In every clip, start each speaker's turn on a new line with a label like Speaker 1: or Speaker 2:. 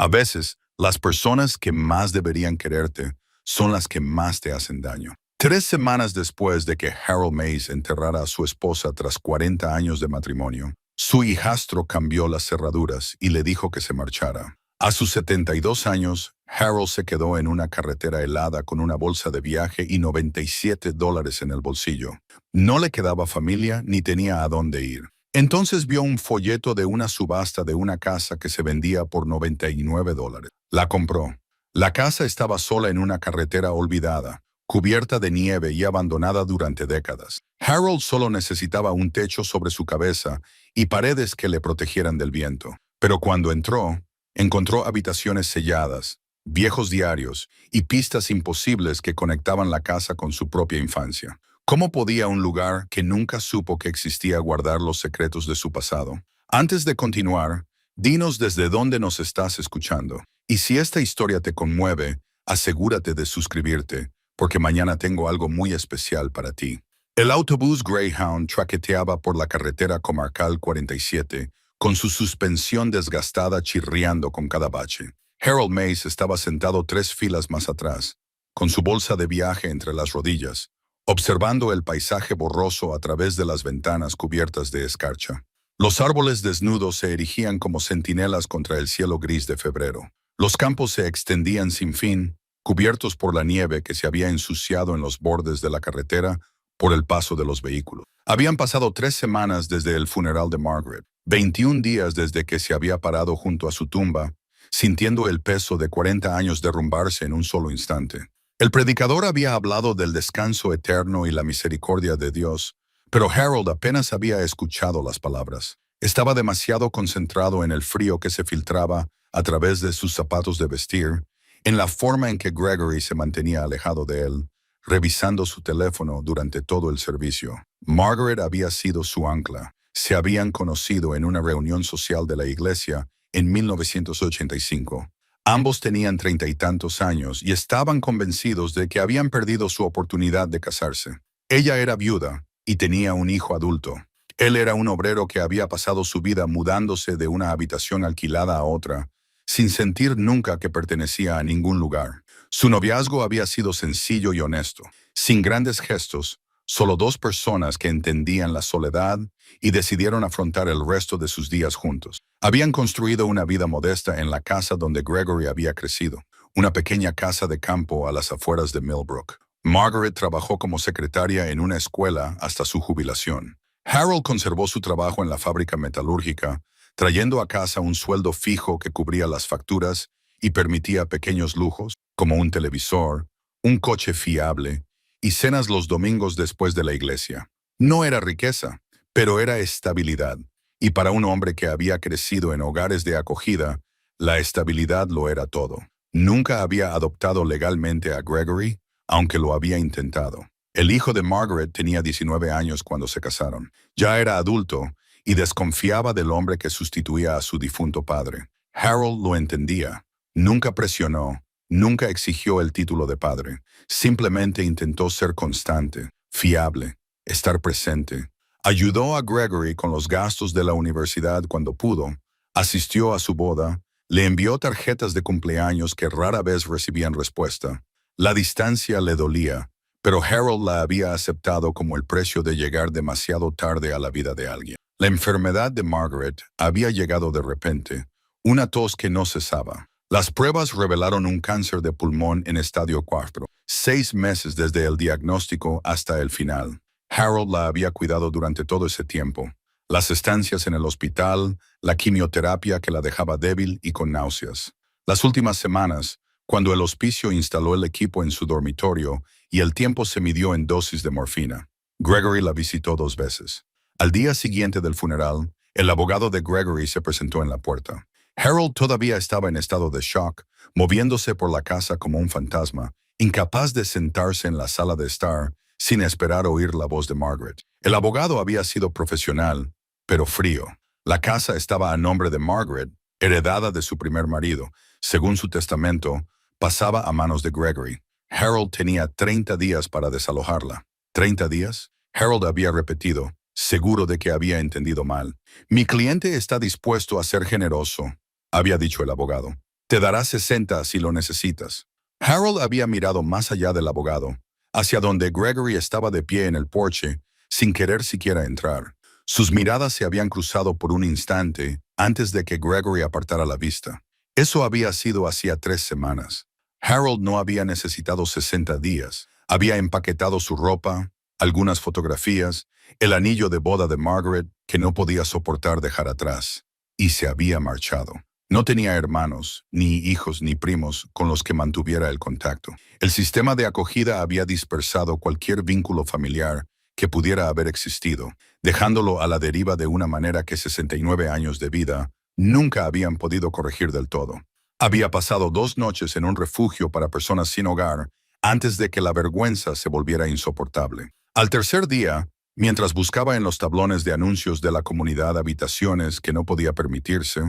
Speaker 1: A veces, las personas que más deberían quererte son las que más te hacen daño. 3 semanas después de que Harold Mays enterrara a su esposa tras 40 años de matrimonio, su hijastro cambió las cerraduras y le dijo que se marchara. A sus 72 años, Harold se quedó en una carretera helada con una bolsa de viaje y $97 en el bolsillo. No le quedaba familia ni tenía a dónde ir. Entonces vio un folleto de una subasta de una casa que se vendía por $99. La compró. La casa estaba sola en una carretera olvidada, cubierta de nieve y abandonada durante décadas. Harold solo necesitaba un techo sobre su cabeza y paredes que le protegieran del viento. Pero cuando entró, encontró habitaciones selladas, viejos diarios y pistas imposibles que conectaban la casa con su propia infancia. ¿Cómo podía un lugar que nunca supo que existía guardar los secretos de su pasado? Antes de continuar, dinos desde dónde nos estás escuchando. Y si esta historia te conmueve, asegúrate de suscribirte, porque mañana tengo algo muy especial para ti. El autobús Greyhound traqueteaba por la carretera comarcal 47, con su suspensión desgastada chirriando con cada bache. Harold Mays estaba sentado 3 filas más atrás, con su bolsa de viaje entre las rodillas, observando el paisaje borroso a través de las ventanas cubiertas de escarcha. Los árboles desnudos se erigían como centinelas contra el cielo gris de febrero. Los campos se extendían sin fin, cubiertos por la nieve que se había ensuciado en los bordes de la carretera por el paso de los vehículos. Habían pasado 3 semanas desde el funeral de Margaret, 21 días desde que se había parado junto a su tumba, sintiendo el peso de 40 años derrumbarse en un solo instante. El predicador había hablado del descanso eterno y la misericordia de Dios, pero Harold apenas había escuchado las palabras. Estaba demasiado concentrado en el frío que se filtraba a través de sus zapatos de vestir, en la forma en que Gregory se mantenía alejado de él, revisando su teléfono durante todo el servicio. Margaret había sido su ancla. Se habían conocido en una reunión social de la iglesia en 1985. Ambos tenían 30 y tantos años y estaban convencidos de que habían perdido su oportunidad de casarse. Ella era viuda y tenía un hijo adulto. Él era un obrero que había pasado su vida mudándose de una habitación alquilada a otra, sin sentir nunca que pertenecía a ningún lugar. Su noviazgo había sido sencillo y honesto, sin grandes gestos, solo 2 personas que entendían la soledad y decidieron afrontar el resto de sus días juntos. Habían construido una vida modesta en la casa donde Gregory había crecido, una pequeña casa de campo a las afueras de Millbrook. Margaret trabajó como secretaria en una escuela hasta su jubilación. Harold conservó su trabajo en la fábrica metalúrgica, trayendo a casa un sueldo fijo que cubría las facturas y permitía pequeños lujos, como un televisor, un coche fiable y cenas los domingos después de la iglesia. No era riqueza, pero era estabilidad, y para un hombre que había crecido en hogares de acogida, la estabilidad lo era todo. Nunca había adoptado legalmente a Gregory, aunque lo había intentado. El hijo de Margaret tenía 19 años cuando se casaron. Ya era adulto y desconfiaba del hombre que sustituía a su difunto padre. Harold lo entendía. Nunca presionó, nunca exigió el título de padre. Simplemente intentó ser constante, fiable, estar presente. Ayudó a Gregory con los gastos de la universidad cuando pudo, asistió a su boda, le envió tarjetas de cumpleaños que rara vez recibían respuesta. La distancia le dolía, pero Harold la había aceptado como el precio de llegar demasiado tarde a la vida de alguien. La enfermedad de Margaret había llegado de repente, una tos que no cesaba. Las pruebas revelaron un cáncer de pulmón en estadio 4, 6 meses desde el diagnóstico hasta el final. Harold la había cuidado durante todo ese tiempo. Las estancias en el hospital, la quimioterapia que la dejaba débil y con náuseas. Las últimas semanas, cuando el hospicio instaló el equipo en su dormitorio y el tiempo se midió en dosis de morfina. Gregory la visitó 2 veces. Al día siguiente del funeral, el abogado de Gregory se presentó en la puerta. Harold todavía estaba en estado de shock, moviéndose por la casa como un fantasma, incapaz de sentarse en la sala de estar sin esperar oír la voz de Margaret. El abogado había sido profesional, pero frío. La casa estaba a nombre de Margaret, heredada de su primer marido. Según su testamento, pasaba a manos de Gregory. Harold tenía 30 días para desalojarla. ¿30 días? Harold había repetido, seguro de que había entendido mal. Mi cliente está dispuesto a ser generoso, había dicho el abogado. Te dará 60 si lo necesitas. Harold había mirado más allá del abogado, hacia donde Gregory estaba de pie en el porche, sin querer siquiera entrar. Sus miradas se habían cruzado por un instante antes de que Gregory apartara la vista. Eso había sido hacía 3 semanas. Harold no había necesitado 60 días. Había empaquetado su ropa, algunas fotografías, el anillo de boda de Margaret, que no podía soportar dejar atrás, y se había marchado. No tenía hermanos, ni hijos, ni primos con los que mantuviera el contacto. El sistema de acogida había dispersado cualquier vínculo familiar que pudiera haber existido, dejándolo a la deriva de una manera que 69 años de vida nunca habían podido corregir del todo. Había pasado 2 noches en un refugio para personas sin hogar antes de que la vergüenza se volviera insoportable. Al tercer día, mientras buscaba en los tablones de anuncios de la comunidad habitaciones que no podía permitirse,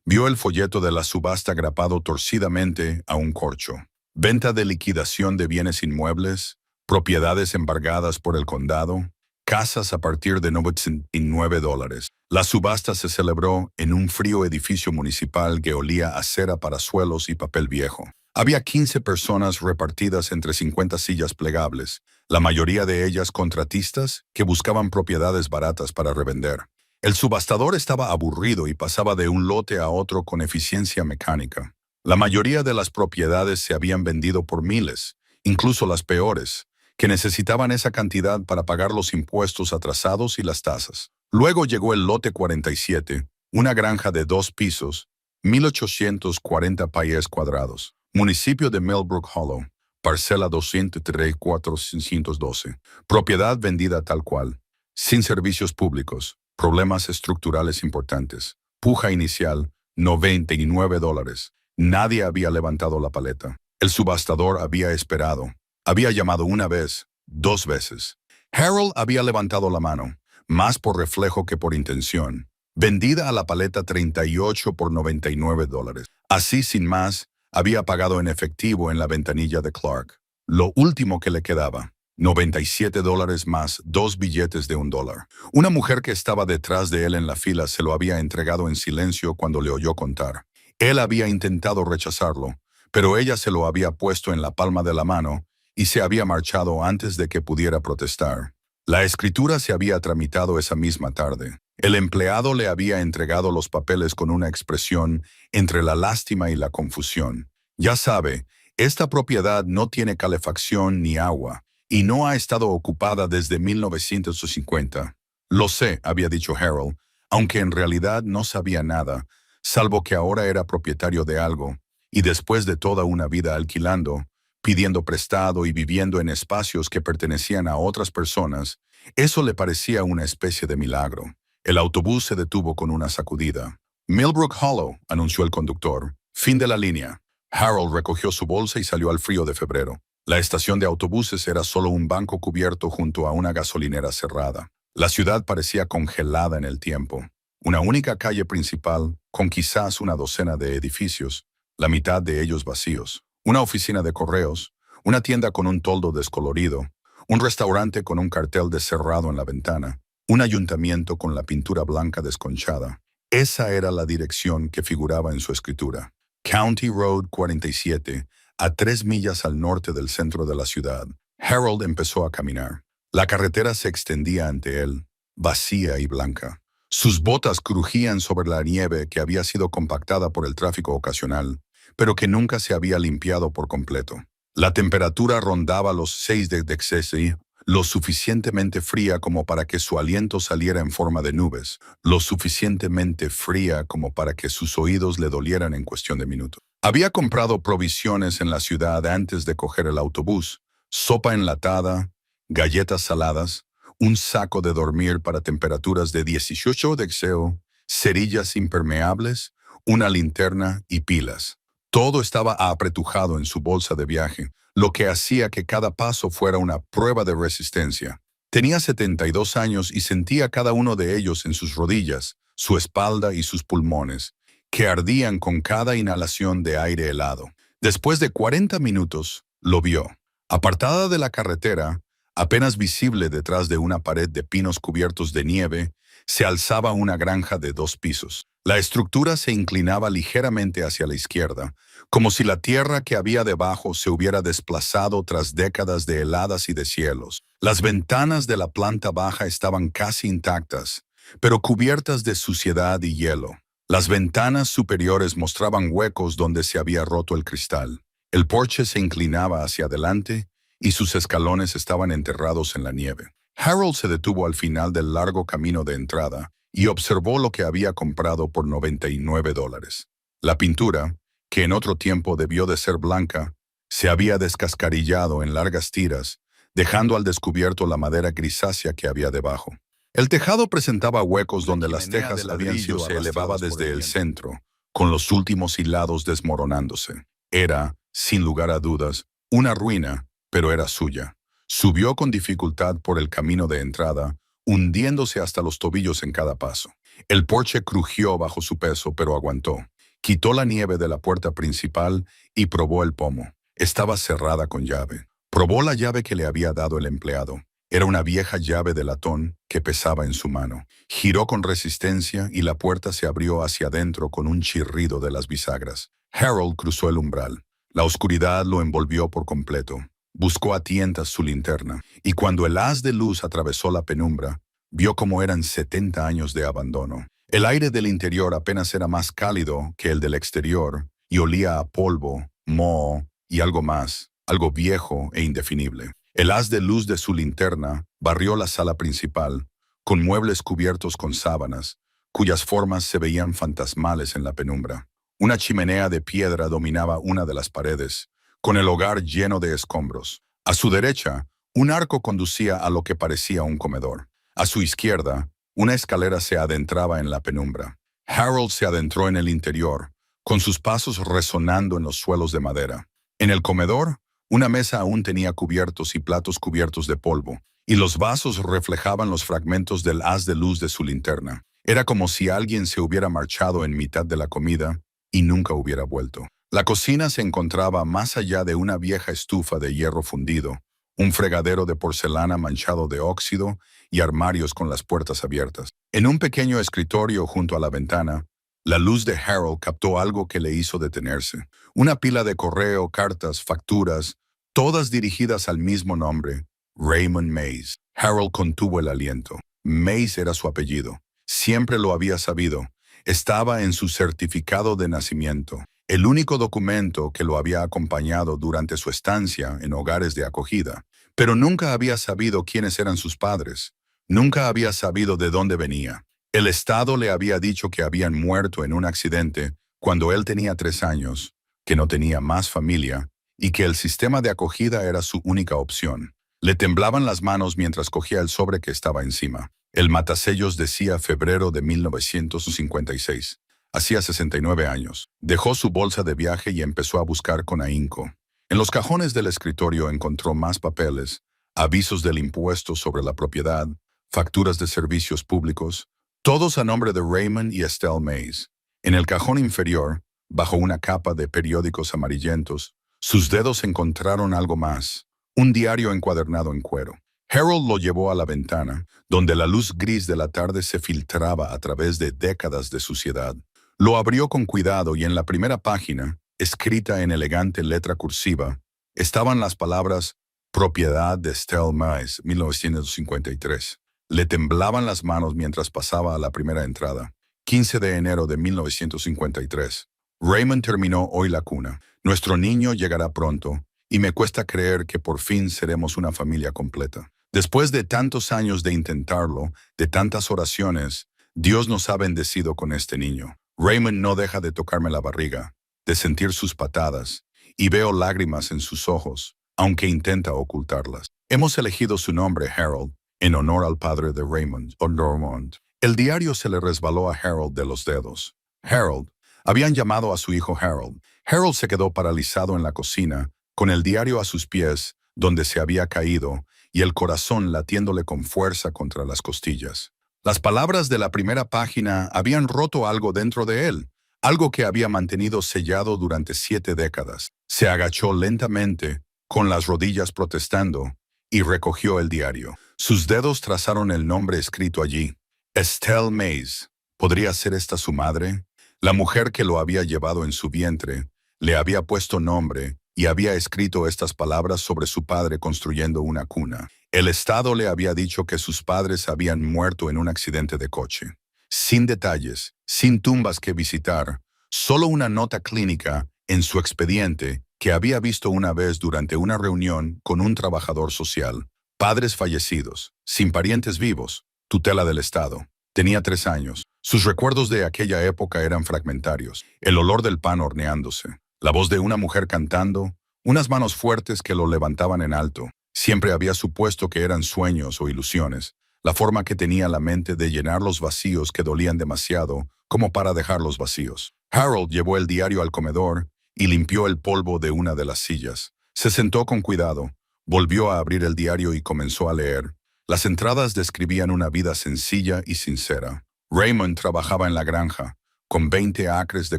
Speaker 1: vio el folleto de la subasta grapado torcidamente a un corcho. Venta de liquidación de bienes inmuebles, propiedades embargadas por el condado, casas a partir de $99. La subasta se celebró en un frío edificio municipal que olía a cera para suelos y papel viejo. Había 15 personas repartidas entre 50 sillas plegables, la mayoría de ellas contratistas que buscaban propiedades baratas para revender. El subastador estaba aburrido y pasaba de un lote a otro con eficiencia mecánica. La mayoría de las propiedades se habían vendido por miles, incluso las peores, que necesitaban esa cantidad para pagar los impuestos atrasados y las tasas. Luego llegó el lote 47, una granja de 2 pisos, 1,840 pies cuadrados, municipio de Millbrook Hollow, parcela 203,412, propiedad vendida tal cual, sin servicios públicos, problemas estructurales importantes, puja inicial, $99. Nadie había levantado la paleta. El subastador había esperado. Había llamado una vez, 2 veces. Harold había levantado la mano, más por reflejo que por intención. Vendida a la paleta 38 por $99. Así, sin más, había pagado en efectivo en la ventanilla de Clark. Lo último que le quedaba, $97 más 2 billetes de $1. Una mujer que estaba detrás de él en la fila se lo había entregado en silencio cuando le oyó contar. Él había intentado rechazarlo, pero ella se lo había puesto en la palma de la mano y se había marchado antes de que pudiera protestar. La escritura se había tramitado esa misma tarde. El empleado le había entregado los papeles con una expresión entre la lástima y la confusión. Ya sabe, esta propiedad no tiene calefacción ni agua y no ha estado ocupada desde 1950. Lo sé, había dicho Harold, aunque en realidad no sabía nada, salvo que ahora era propietario de algo, y después de toda una vida alquilando, pidiendo prestado y viviendo en espacios que pertenecían a otras personas, eso le parecía una especie de milagro. El autobús se detuvo con una sacudida. Millbrook Hollow, anunció el conductor. Fin de la línea. Harold recogió su bolsa y salió al frío de febrero. La estación de autobuses era solo un banco cubierto junto a una gasolinera cerrada. La ciudad parecía congelada en el tiempo. Una única calle principal, con quizás una docena de edificios, la mitad de ellos vacíos. Una oficina de correos, una tienda con un toldo descolorido, un restaurante con un cartel de cerrado en la ventana, un ayuntamiento con la pintura blanca desconchada. Esa era la dirección que figuraba en su escritura. County Road 47, a 3 millas al norte del centro de la ciudad. Harold empezó a caminar. La carretera se extendía ante él, vacía y blanca. Sus botas crujían sobre la nieve que había sido compactada por el tráfico ocasional, pero que nunca se había limpiado por completo. La temperatura rondaba los 6 de Celsius, lo suficientemente fría como para que su aliento saliera en forma de nubes, lo suficientemente fría como para que sus oídos le dolieran en cuestión de minutos. Había comprado provisiones en la ciudad antes de coger el autobús, sopa enlatada, galletas saladas, un saco de dormir para temperaturas de 18 de Celsius, cerillas impermeables, una linterna y pilas. Todo estaba apretujado en su bolsa de viaje, lo que hacía que cada paso fuera una prueba de resistencia. Tenía 72 años y sentía cada uno de ellos en sus rodillas, su espalda y sus pulmones, que ardían con cada inhalación de aire helado. Después de 40 minutos, lo vio. Apartada de la carretera, apenas visible detrás de una pared de pinos cubiertos de nieve, se alzaba una granja de 2 pisos. La estructura se inclinaba ligeramente hacia la izquierda, como si la tierra que había debajo se hubiera desplazado tras décadas de heladas y deshielos. Las ventanas de la planta baja estaban casi intactas, pero cubiertas de suciedad y hielo. Las ventanas superiores mostraban huecos donde se había roto el cristal. El porche se inclinaba hacia adelante y sus escalones estaban enterrados en la nieve. Harold se detuvo al final del largo camino de entrada y observó lo que había comprado por $99. La pintura, que en otro tiempo debió de ser blanca, se había descascarillado en largas tiras, dejando al descubierto la madera grisácea que había debajo. El tejado presentaba huecos donde las tejas habían sido se elevaba desde el centro, con los últimos hilados desmoronándose. Era, sin lugar a dudas, una ruina, pero era suya. Subió con dificultad por el camino de entrada, hundiéndose hasta los tobillos en cada paso. El porche crujió bajo su peso, pero aguantó. Quitó la nieve de la puerta principal y probó el pomo. Estaba cerrada con llave. Probó la llave que le había dado el empleado. Era una vieja llave de latón que pesaba en su mano. Giró con resistencia y la puerta se abrió hacia adentro con un chirrido de las bisagras. Harold cruzó el umbral. La oscuridad lo envolvió por completo. Buscó a tientas su linterna, y cuando el haz de luz atravesó la penumbra, vio cómo eran 70 años de abandono. El aire del interior apenas era más cálido que el del exterior, y olía a polvo, moho y algo más, algo viejo e indefinible. El haz de luz de su linterna barrió la sala principal, con muebles cubiertos con sábanas, cuyas formas se veían fantasmales en la penumbra. Una chimenea de piedra dominaba una de las paredes, con el hogar lleno de escombros. A su derecha, un arco conducía a lo que parecía un comedor. A su izquierda, una escalera se adentraba en la penumbra. Harold se adentró en el interior, con sus pasos resonando en los suelos de madera. En el comedor, una mesa aún tenía cubiertos y platos cubiertos de polvo, y los vasos reflejaban los fragmentos del haz de luz de su linterna. Era como si alguien se hubiera marchado en mitad de la comida y nunca hubiera vuelto. La cocina se encontraba más allá de una vieja estufa de hierro fundido, un fregadero de porcelana manchado de óxido y armarios con las puertas abiertas. En un pequeño escritorio junto a la ventana, la luz de Harold captó algo que le hizo detenerse. Una pila de correo, cartas, facturas, todas dirigidas al mismo nombre, Raymond Mays. Harold contuvo el aliento. Mays era su apellido. Siempre lo había sabido. Estaba en su certificado de nacimiento, el único documento que lo había acompañado durante su estancia en hogares de acogida. Pero nunca había sabido quiénes eran sus padres. Nunca había sabido de dónde venía. El Estado le había dicho que habían muerto en un accidente cuando él tenía 3 años, que no tenía más familia y que el sistema de acogida era su única opción. Le temblaban las manos mientras cogía el sobre que estaba encima. El matasellos decía febrero de 1956. Hacía 69 años. Dejó su bolsa de viaje y empezó a buscar con ahínco. En los cajones del escritorio encontró más papeles, avisos del impuesto sobre la propiedad, facturas de servicios públicos, todos a nombre de Raymond y Estelle Mays. En el cajón inferior, bajo una capa de periódicos amarillentos, sus dedos encontraron algo más, un diario encuadernado en cuero. Harold lo llevó a la ventana, donde la luz gris de la tarde se filtraba a través de décadas de suciedad. Lo abrió con cuidado y en la primera página, escrita en elegante letra cursiva, estaban las palabras «Propiedad de Estelle Mays, 1953». Le temblaban las manos mientras pasaba a la primera entrada. 15 de enero de 1953. Raymond terminó hoy la cuna. Nuestro niño llegará pronto, y me cuesta creer que por fin seremos una familia completa. Después de tantos años de intentarlo, de tantas oraciones, Dios nos ha bendecido con este niño. Raymond no deja de tocarme la barriga, de sentir sus patadas, y veo lágrimas en sus ojos, aunque intenta ocultarlas. Hemos elegido su nombre, Harold, en honor al padre de Raymond, Ormond. El diario se le resbaló a Harold de los dedos. Harold. Habían llamado a su hijo Harold. Harold se quedó paralizado en la cocina, con el diario a sus pies, donde se había caído, y el corazón latiéndole con fuerza contra las costillas. Las palabras de la primera página habían roto algo dentro de él, algo que había mantenido sellado durante 7 décadas. Se agachó lentamente, con las rodillas protestando, y recogió el diario. Sus dedos trazaron el nombre escrito allí, Estelle Mays, ¿Podría ser esta su madre? La mujer que lo había llevado en su vientre le había puesto nombre y había escrito estas palabras sobre su padre construyendo una cuna. El Estado le había dicho que sus padres habían muerto en un accidente de coche. Sin detalles, sin tumbas que visitar, solo una nota clínica en su expediente que había visto una vez durante una reunión con un trabajador social. Padres fallecidos, sin parientes vivos, tutela del Estado. Tenía 3 años. Sus recuerdos de aquella época eran fragmentarios. El olor del pan horneándose, la voz de una mujer cantando, unas manos fuertes que lo levantaban en alto. Siempre había supuesto que eran sueños o ilusiones, la forma que tenía la mente de llenar los vacíos que dolían demasiado como para dejarlos vacíos. Harold llevó el diario al comedor y limpió el polvo de una de las sillas. Se sentó con cuidado, volvió a abrir el diario y comenzó a leer. Las entradas describían una vida sencilla y sincera. Raymond trabajaba en la granja, con 20 acres de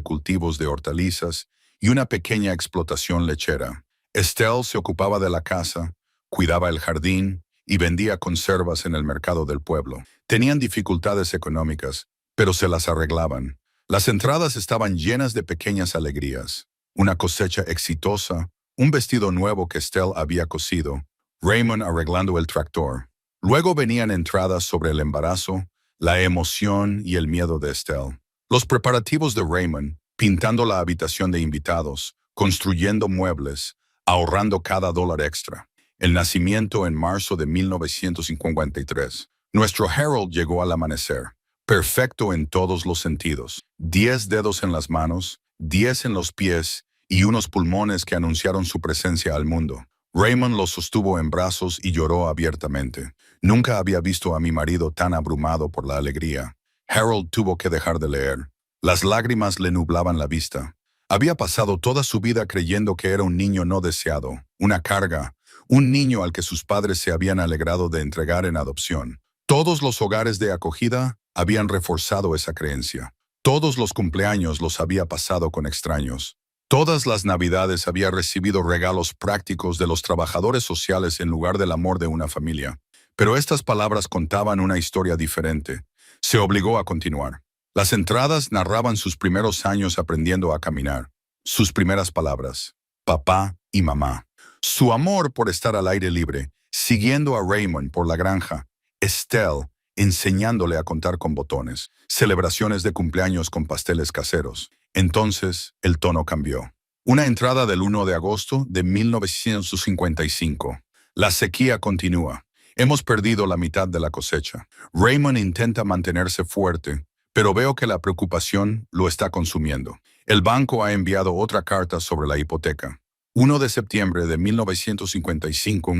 Speaker 1: cultivos de hortalizas y una pequeña explotación lechera. Estelle se ocupaba de la casa, cuidaba el jardín y vendía conservas en el mercado del pueblo. Tenían dificultades económicas, pero se las arreglaban. Las entradas estaban llenas de pequeñas alegrías. Una cosecha exitosa, un vestido nuevo que Estelle había cosido, Raymond arreglando el tractor. Luego venían entradas sobre el embarazo, la emoción y el miedo de Estelle. Los preparativos de Raymond, pintando la habitación de invitados, construyendo muebles, ahorrando cada dólar extra. El nacimiento en marzo de 1953. Nuestro Harold llegó al amanecer, perfecto en todos los sentidos. 10 dedos en las manos, 10 en los pies y unos pulmones que anunciaron su presencia al mundo. Raymond lo sostuvo en brazos y lloró abiertamente. Nunca había visto a mi marido tan abrumado por la alegría. Harold tuvo que dejar de leer. Las lágrimas le nublaban la vista. Había pasado toda su vida creyendo que era un niño no deseado, una carga, un niño al que sus padres se habían alegrado de entregar en adopción. Todos los hogares de acogida habían reforzado esa creencia. Todos los cumpleaños los había pasado con extraños. Todas las Navidades había recibido regalos prácticos de los trabajadores sociales en lugar del amor de una familia. Pero estas palabras contaban una historia diferente. Se obligó a continuar. Las entradas narraban sus primeros años aprendiendo a caminar. Sus primeras palabras, papá y mamá. Su amor por estar al aire libre, siguiendo a Raymond por la granja. Estelle, enseñándole a contar con botones. Celebraciones de cumpleaños con pasteles caseros. Entonces, el tono cambió. Una entrada del 1 de agosto de 1955. La sequía continúa. Hemos perdido la mitad de la cosecha. Raymond intenta mantenerse fuerte, pero veo que la preocupación lo está consumiendo. El banco ha enviado otra carta sobre la hipoteca. 1 de septiembre de 1955,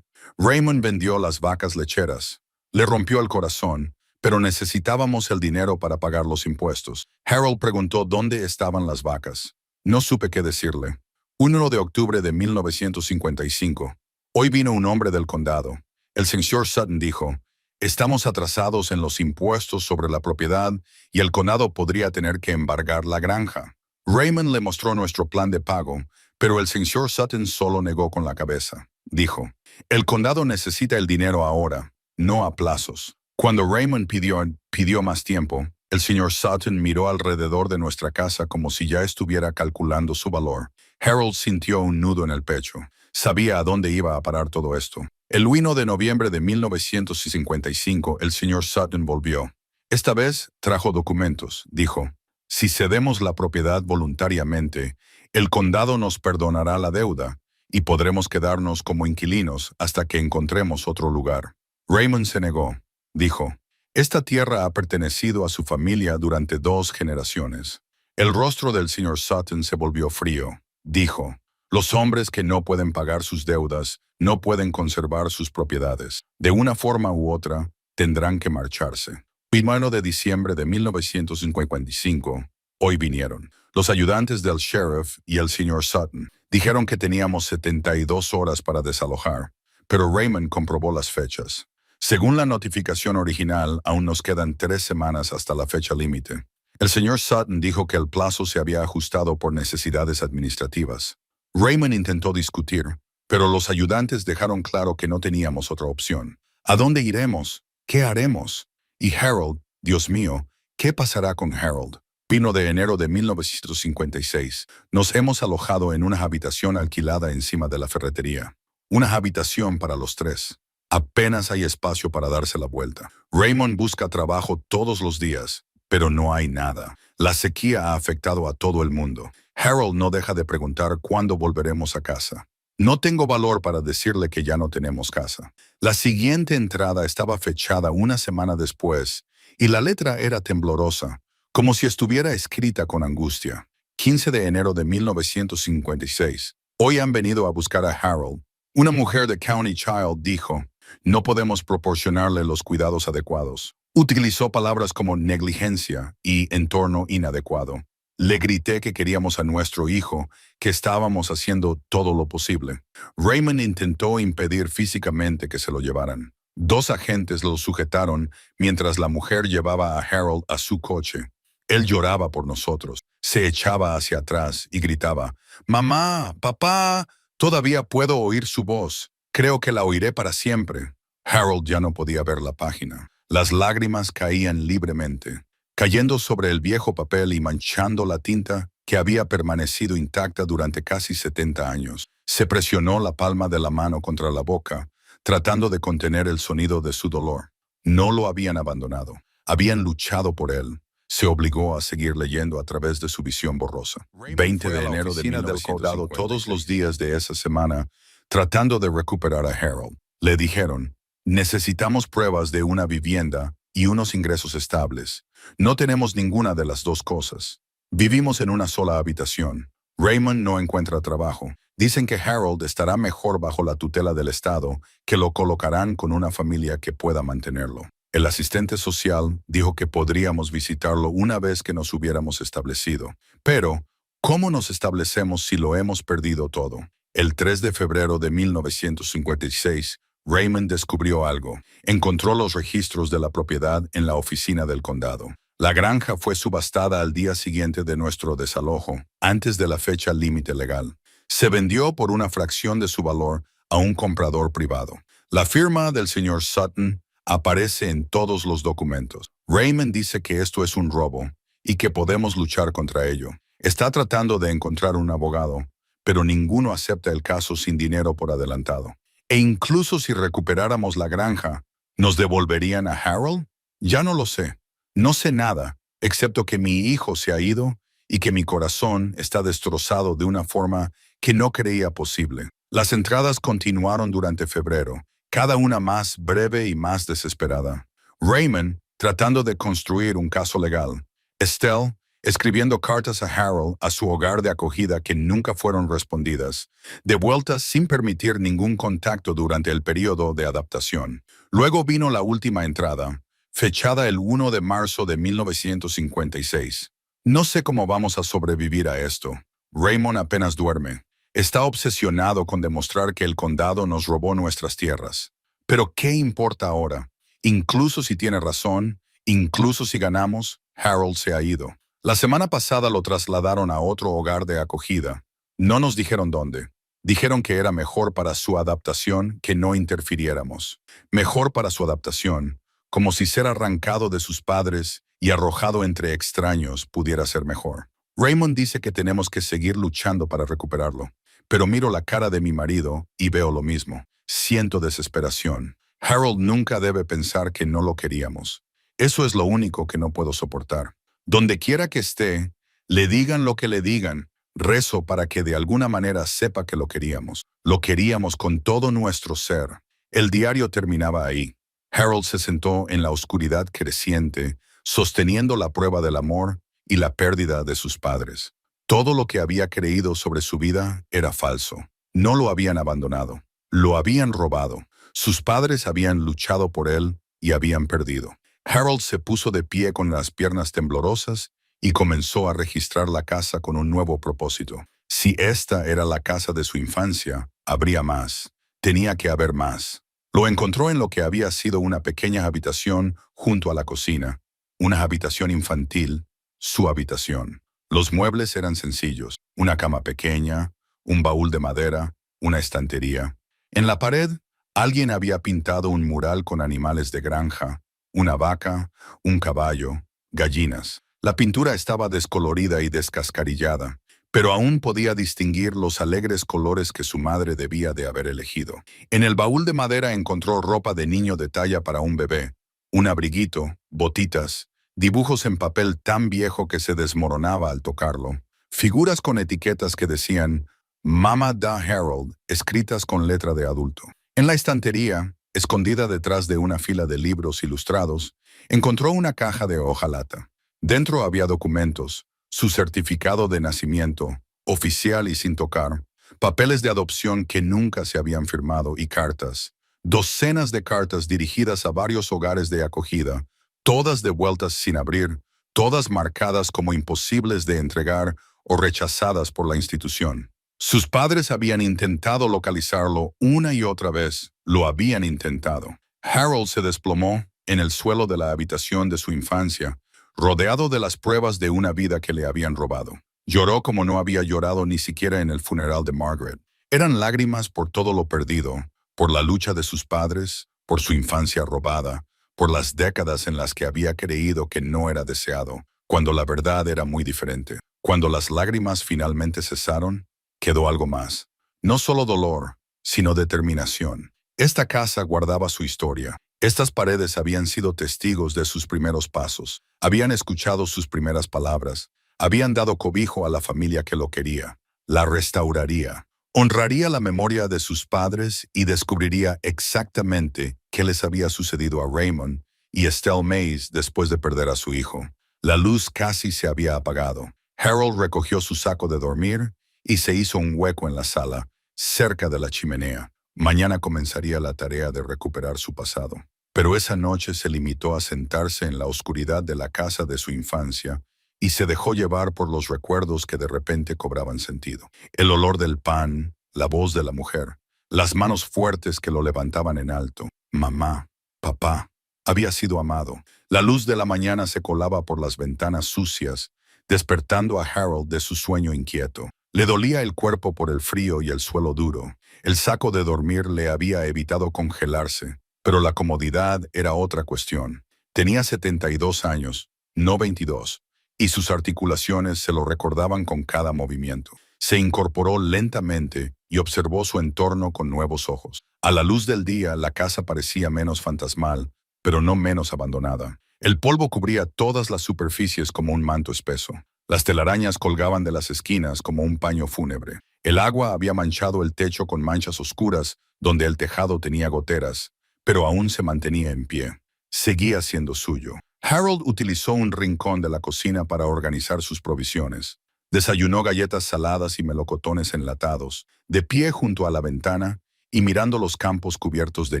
Speaker 1: Raymond vendió las vacas lecheras. Le rompió el corazón, pero necesitábamos el dinero para pagar los impuestos. Harold preguntó dónde estaban las vacas. No supe qué decirle. 1 de octubre de 1955. Hoy vino un hombre del condado. El señor Sutton dijo, estamos atrasados en los impuestos sobre la propiedad y el condado podría tener que embargar la granja. Raymond le mostró nuestro plan de pago, pero el señor Sutton solo negó con la cabeza. Dijo, el condado necesita el dinero ahora, no a plazos. Cuando Raymond pidió más tiempo, el señor Sutton miró alrededor de nuestra casa como si ya estuviera calculando su valor. Harold sintió un nudo en el pecho. Sabía a dónde iba a parar todo esto. El 1 de noviembre de 1955, el señor Sutton volvió. Esta vez trajo documentos. Dijo, si cedemos la propiedad voluntariamente, el condado nos perdonará la deuda y podremos quedarnos como inquilinos hasta que encontremos otro lugar. Raymond se negó. Dijo, esta tierra ha pertenecido a su familia durante 2 generaciones. El rostro del señor Sutton se volvió frío. Dijo, los hombres que no pueden pagar sus deudas no pueden conservar sus propiedades. De una forma u otra, tendrán que marcharse. 1 de diciembre de 1955, hoy vinieron. Los ayudantes del sheriff y el señor Sutton dijeron que teníamos 72 horas para desalojar, pero Raymond comprobó las fechas. Según la notificación original, aún nos quedan 3 semanas hasta la fecha límite. El señor Sutton dijo que el plazo se había ajustado por necesidades administrativas. Raymond intentó discutir, pero los ayudantes dejaron claro que no teníamos otra opción. ¿A dónde iremos? ¿Qué haremos? Y Harold, Dios mío, ¿Qué pasará con Harold? 1 de enero de 1956. Nos hemos alojado en una habitación alquilada encima de la ferretería. Una habitación para los tres. Apenas hay espacio para darse la vuelta. Raymond busca trabajo todos los días, pero no hay nada. La sequía ha afectado a todo el mundo. Harold no deja de preguntar cuándo volveremos a casa. No tengo valor para decirle que ya no tenemos casa. La siguiente entrada estaba fechada una semana después y la letra era temblorosa, como si estuviera escrita con angustia. 15 de enero de 1956. Hoy han venido a buscar a Harold. Una mujer de County Child dijo, no podemos proporcionarle los cuidados adecuados. Utilizó palabras como negligencia y entorno inadecuado. Le grité que queríamos a nuestro hijo, que estábamos haciendo todo lo posible. Raymond intentó impedir físicamente que se lo llevaran. 2 agentes lo sujetaron mientras la mujer llevaba a Harold a su coche. Él lloraba por nosotros, se echaba hacia atrás y gritaba, «Mamá, papá, todavía puedo oír su voz. Creo que la oiré para siempre». Harold ya no podía ver la página. Las lágrimas caían libremente, cayendo sobre el viejo papel y manchando la tinta que había permanecido intacta durante casi 70 años. Se presionó la palma de la mano contra la boca, tratando de contener el sonido de su dolor. No lo habían abandonado. Habían luchado por él. Se obligó a seguir leyendo a través de su visión borrosa. 20 de enero de 1956, todos los días de esa semana, tratando de recuperar a Harold. Le dijeron, necesitamos pruebas de una vivienda y unos ingresos estables. No tenemos ninguna de las dos cosas. Vivimos en una sola habitación. Raymond no encuentra trabajo. Dicen que Harold estará mejor bajo la tutela del Estado, que lo colocarán con una familia que pueda mantenerlo. El asistente social dijo que podríamos visitarlo una vez que nos hubiéramos establecido. Pero, ¿cómo nos establecemos si lo hemos perdido todo? El 3 de febrero de 1956, Raymond descubrió algo. Encontró los registros de la propiedad en la oficina del condado. La granja fue subastada al día siguiente de nuestro desalojo, antes de la fecha límite legal. Se vendió por una fracción de su valor a un comprador privado. La firma del señor Sutton aparece en todos los documentos. Raymond dice que esto es un robo y que podemos luchar contra ello. Está tratando de encontrar un abogado, pero ninguno acepta el caso sin dinero por adelantado. E incluso si recuperáramos la granja, ¿nos devolverían a Harold? Ya no lo sé. No sé nada, excepto que mi hijo se ha ido y que mi corazón está destrozado de una forma que no creía posible. Las entradas continuaron durante febrero, cada una más breve y más desesperada. Raymond, tratando de construir un caso legal. Estelle, escribiendo cartas a Harold a su hogar de acogida que nunca fueron respondidas, de vuelta sin permitir ningún contacto durante el periodo de adaptación. Luego vino la última entrada, fechada el 1 de marzo de 1956. No sé cómo vamos a sobrevivir a esto. Raymond apenas duerme. Está obsesionado con demostrar que el condado nos robó nuestras tierras. Pero ¿qué importa ahora? Incluso si tiene razón, incluso si ganamos, Harold se ha ido. La semana pasada lo trasladaron a otro hogar de acogida. No nos dijeron dónde. Dijeron que era mejor para su adaptación que no interfiriéramos. Mejor para su adaptación, como si ser arrancado de sus padres y arrojado entre extraños pudiera ser mejor. Raymond dice que tenemos que seguir luchando para recuperarlo. Pero miro la cara de mi marido y veo lo mismo. Siento desesperación. Harold nunca debe pensar que no lo queríamos. Eso es lo único que no puedo soportar. Donde quiera que esté, le digan lo que le digan, rezo para que de alguna manera sepa que lo queríamos. Lo queríamos con todo nuestro ser. El diario terminaba ahí. Harold se sentó en la oscuridad creciente, sosteniendo la prueba del amor y la pérdida de sus padres. Todo lo que había creído sobre su vida era falso. No lo habían abandonado. Lo habían robado. Sus padres habían luchado por él y habían perdido. Harold se puso de pie con las piernas temblorosas y comenzó a registrar la casa con un nuevo propósito. Si esta era la casa de su infancia, habría más. Tenía que haber más. Lo encontró en lo que había sido una pequeña habitación junto a la cocina. Una habitación infantil, su habitación. Los muebles eran sencillos, una cama pequeña, un baúl de madera, una estantería. En la pared, alguien había pintado un mural con animales de granja, una vaca, un caballo, gallinas. La pintura estaba descolorida y descascarillada, pero aún podía distinguir los alegres colores que su madre debía de haber elegido. En el baúl de madera encontró ropa de niño de talla para un bebé, un abriguito, botitas, dibujos en papel tan viejo que se desmoronaba al tocarlo, figuras con etiquetas que decían Mama da Harold, escritas con letra de adulto. En la estantería, escondida detrás de una fila de libros ilustrados, encontró una caja de hojalata. Dentro había documentos, su certificado de nacimiento, oficial y sin tocar, papeles de adopción que nunca se habían firmado y cartas, docenas de cartas dirigidas a varios hogares de acogida, todas devueltas sin abrir, todas marcadas como imposibles de entregar o rechazadas por la institución. Sus padres habían intentado localizarlo una y otra vez, lo habían intentado. Harold se desplomó en el suelo de la habitación de su infancia, rodeado de las pruebas de una vida que le habían robado. Lloró como no había llorado ni siquiera en el funeral de Margaret. Eran lágrimas por todo lo perdido, por la lucha de sus padres, por su infancia robada, por las décadas en las que había creído que no era deseado, cuando la verdad era muy diferente. Cuando las lágrimas finalmente cesaron, quedó algo más. No solo dolor, sino determinación. Esta casa guardaba su historia. Estas paredes habían sido testigos de sus primeros pasos, habían escuchado sus primeras palabras, habían dado cobijo a la familia que lo quería. La restauraría, honraría la memoria de sus padres y descubriría exactamente qué les había sucedido a Raymond y Estelle Mays después de perder a su hijo. La luz casi se había apagado. Harold recogió su saco de dormir y se hizo un hueco en la sala, cerca de la chimenea. Mañana comenzaría la tarea de recuperar su pasado. Pero esa noche se limitó a sentarse en la oscuridad de la casa de su infancia y se dejó llevar por los recuerdos que de repente cobraban sentido. El olor del pan, la voz de la mujer, las manos fuertes que lo levantaban en alto. Mamá, papá, había sido amado. La luz de la mañana se colaba por las ventanas sucias, despertando a Harold de su sueño inquieto. Le dolía el cuerpo por el frío y el suelo duro. El saco de dormir le había evitado congelarse, pero la comodidad era otra cuestión. Tenía 72 años, no 22, y sus articulaciones se lo recordaban con cada movimiento. Se incorporó lentamente y observó su entorno con nuevos ojos. A la luz del día, la casa parecía menos fantasmal, pero no menos abandonada. El polvo cubría todas las superficies como un manto espeso. Las telarañas colgaban de las esquinas como un paño fúnebre. El agua había manchado el techo con manchas oscuras, donde el tejado tenía goteras, pero aún se mantenía en pie. Seguía siendo suyo. Harold utilizó un rincón de la cocina para organizar sus provisiones. Desayunó galletas saladas y melocotones enlatados, de pie junto a la ventana y mirando los campos cubiertos de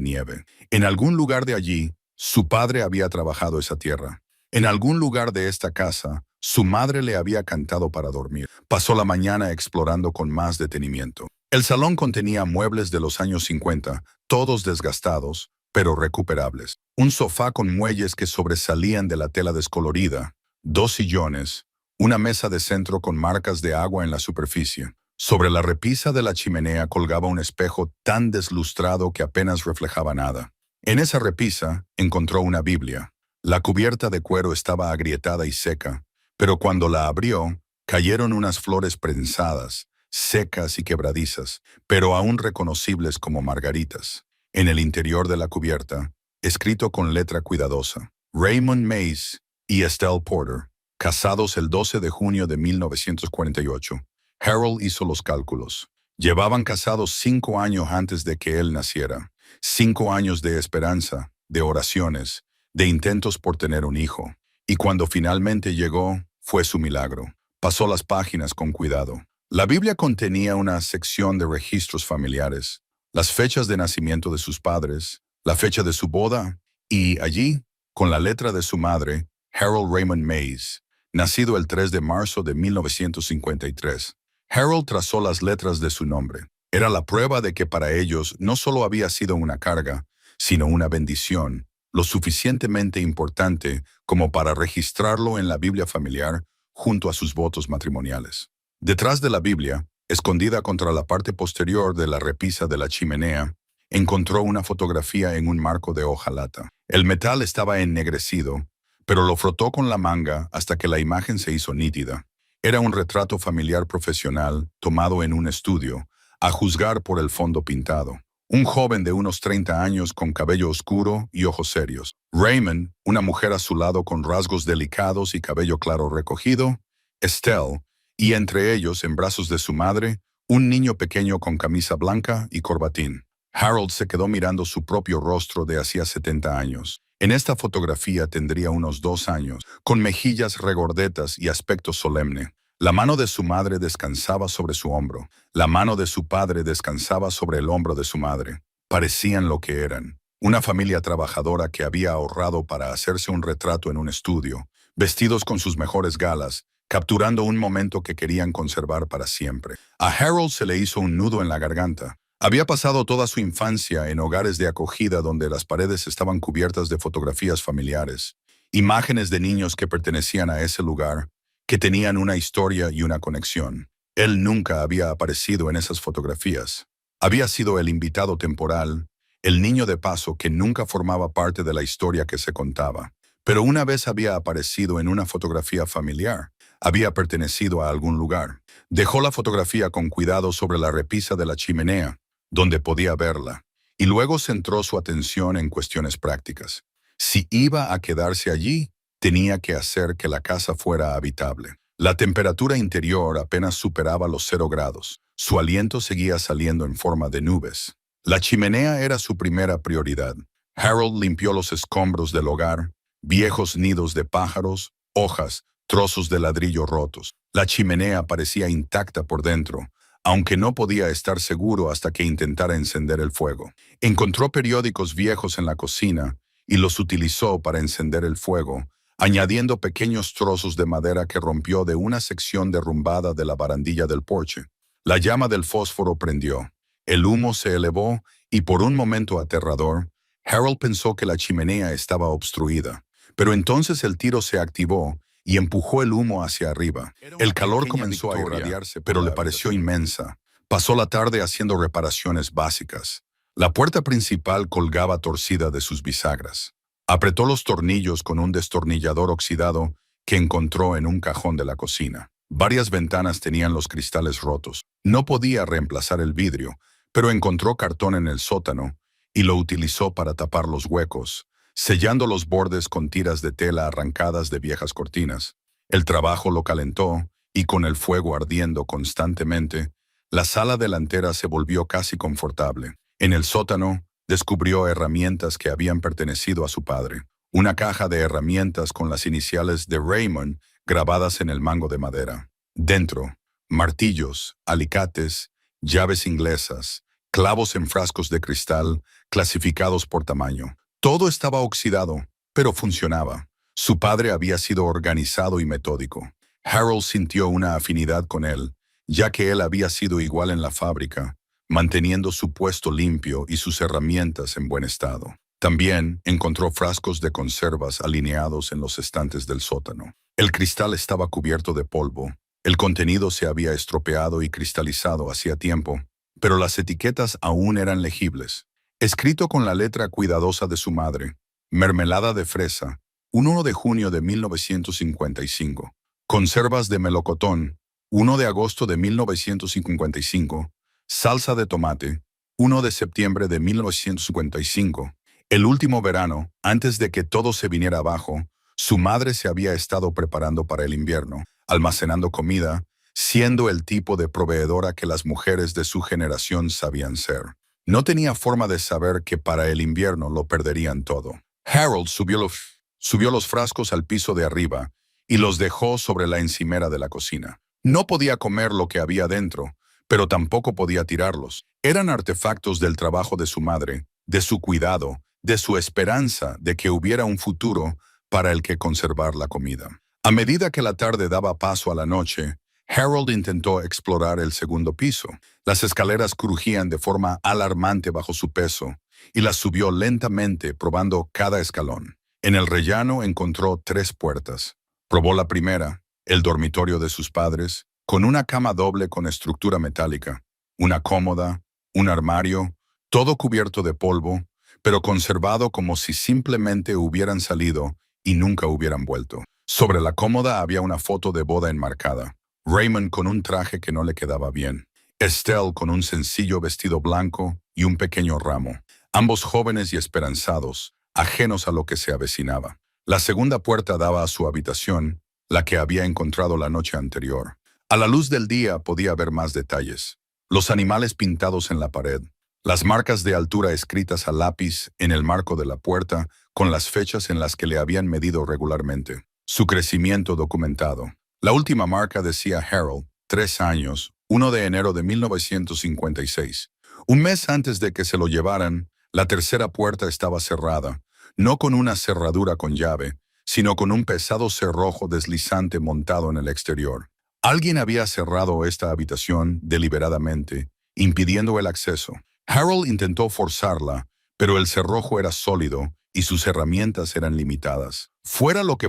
Speaker 1: nieve. En algún lugar de allí, su padre había trabajado esa tierra. En algún lugar de esta casa, su madre le había cantado para dormir. Pasó la mañana explorando con más detenimiento. El salón contenía muebles de los años 50, todos desgastados, pero recuperables. Un sofá con muelles que sobresalían de la tela descolorida, 2 sillones, una mesa de centro con marcas de agua en la superficie. Sobre la repisa de la chimenea colgaba un espejo tan deslustrado que apenas reflejaba nada. En esa repisa encontró una Biblia. La cubierta de cuero estaba agrietada y seca, pero cuando la abrió, cayeron unas flores prensadas, secas y quebradizas, pero aún reconocibles como margaritas. En el interior de la cubierta, escrito con letra cuidadosa, Raymond Mays y Estelle Porter, casados el 12 de junio de 1948. Harold hizo los cálculos. Llevaban casados 5 años antes de que él naciera. 5 años de esperanza, de oraciones, de intentos por tener un hijo. Y cuando finalmente llegó, fue su milagro. Pasó las páginas con cuidado. La Biblia contenía una sección de registros familiares, las fechas de nacimiento de sus padres, la fecha de su boda, y allí, con la letra de su madre, Harold Raymond Mays, nacido el 3 de marzo de 1953. Harold trazó las letras de su nombre. Era la prueba de que para ellos no solo había sido una carga, sino una bendición, lo suficientemente importante como para registrarlo en la Biblia familiar junto a sus votos matrimoniales. Detrás de la Biblia, escondida contra la parte posterior de la repisa de la chimenea, encontró una fotografía en un marco de hojalata. El metal estaba ennegrecido, pero lo frotó con la manga hasta que la imagen se hizo nítida. Era un retrato familiar profesional tomado en un estudio, a juzgar por el fondo pintado. Un joven de unos 30 años con cabello oscuro y ojos serios. Raymond, una mujer a su lado con rasgos delicados y cabello claro recogido. Estelle, y entre ellos, en brazos de su madre, un niño pequeño con camisa blanca y corbatín. Harold se quedó mirando su propio rostro de hacía 70 años. En esta fotografía tendría unos 2 años, con mejillas regordetas y aspecto solemne. La mano de su madre descansaba sobre su hombro. La mano de su padre descansaba sobre el hombro de su madre. Parecían lo que eran. Una familia trabajadora que había ahorrado para hacerse un retrato en un estudio, vestidos con sus mejores galas, capturando un momento que querían conservar para siempre. A Harold se le hizo un nudo en la garganta. Había pasado toda su infancia en hogares de acogida donde las paredes estaban cubiertas de fotografías familiares, imágenes de niños que pertenecían a ese lugar, que tenían una historia y una conexión. Él nunca había aparecido en esas fotografías. Había sido el invitado temporal, el niño de paso que nunca formaba parte de la historia que se contaba. Pero una vez había aparecido en una fotografía familiar. Había pertenecido a algún lugar. Dejó la fotografía con cuidado sobre la repisa de la chimenea, donde podía verla, y luego centró su atención en cuestiones prácticas. Si iba a quedarse allí, tenía que hacer que la casa fuera habitable. La temperatura interior apenas superaba los 0 grados. Su aliento seguía saliendo en forma de nubes. La chimenea era su primera prioridad. Harold limpió los escombros del hogar, viejos nidos de pájaros, hojas, trozos de ladrillo rotos. La chimenea parecía intacta por dentro, aunque no podía estar seguro hasta que intentara encender el fuego. Encontró periódicos viejos en la cocina y los utilizó para encender el fuego, añadiendo pequeños trozos de madera que rompió de una sección derrumbada de la barandilla del porche. La llama del fósforo prendió. El humo se elevó y por un momento aterrador, Harold pensó que la chimenea estaba obstruida. Pero entonces el tiro se activó y empujó el humo hacia arriba. El calor comenzó a irradiarse, pero le pareció inmensa. Pasó la tarde haciendo reparaciones básicas. La puerta principal colgaba torcida de sus bisagras. Apretó los tornillos con un destornillador oxidado que encontró en un cajón de la cocina. Varias ventanas tenían los cristales rotos. No podía reemplazar el vidrio, pero encontró cartón en el sótano y lo utilizó para tapar los huecos, sellando los bordes con tiras de tela arrancadas de viejas cortinas. El trabajo lo calentó y con el fuego ardiendo constantemente, la sala delantera se volvió casi confortable. En el sótano, descubrió herramientas que habían pertenecido a su padre. Una caja de herramientas con las iniciales de Raymond grabadas en el mango de madera. Dentro, martillos, alicates, llaves inglesas, clavos en frascos de cristal, clasificados por tamaño. Todo estaba oxidado, pero funcionaba. Su padre había sido organizado y metódico. Harold sintió una afinidad con él, ya que él había sido igual en la fábrica, manteniendo su puesto limpio y sus herramientas en buen estado. También encontró frascos de conservas alineados en los estantes del sótano. El cristal estaba cubierto de polvo. El contenido se había estropeado y cristalizado hacía tiempo, pero las etiquetas aún eran legibles. Escrito con la letra cuidadosa de su madre, mermelada de fresa, 1 de junio de 1955. Conservas de melocotón, 1 de agosto de 1955. Salsa de tomate, 1 de septiembre de 1955. El último verano, antes de que todo se viniera abajo, su madre se había estado preparando para el invierno, almacenando comida, siendo el tipo de proveedora que las mujeres de su generación sabían ser. No tenía forma de saber que para el invierno lo perderían todo. Harold subió los frascos al piso de arriba y los dejó sobre la encimera de la cocina. No podía comer lo que había dentro, pero tampoco podía tirarlos. Eran artefactos del trabajo de su madre, de su cuidado, de su esperanza de que hubiera un futuro para el que conservar la comida. A medida que la tarde daba paso a la noche, Harold intentó explorar el segundo piso. Las escaleras crujían de forma alarmante bajo su peso y las subió lentamente probando cada escalón. En el rellano encontró 3 puertas. Probó la primera, el dormitorio de sus padres, con una cama doble con estructura metálica, una cómoda, un armario, todo cubierto de polvo, pero conservado como si simplemente hubieran salido y nunca hubieran vuelto. Sobre la cómoda había una foto de boda enmarcada. Raymond con un traje que no le quedaba bien. Estelle con un sencillo vestido blanco y un pequeño ramo. Ambos jóvenes y esperanzados, ajenos a lo que se avecinaba. La segunda puerta daba a su habitación, la que había encontrado la noche anterior. A la luz del día podía ver más detalles. Los animales pintados en la pared, las marcas de altura escritas a lápiz en el marco de la puerta con las fechas en las que le habían medido regularmente. Su crecimiento documentado. La última marca decía Harold, 3 años, 1 de enero de 1956. Un mes antes de que se lo llevaran, la tercera puerta estaba cerrada, no con una cerradura con llave, sino con un pesado cerrojo deslizante montado en el exterior. Alguien había cerrado esta habitación deliberadamente, impidiendo el acceso. Harold intentó forzarla, pero el cerrojo era sólido y sus herramientas eran limitadas. Fuera lo que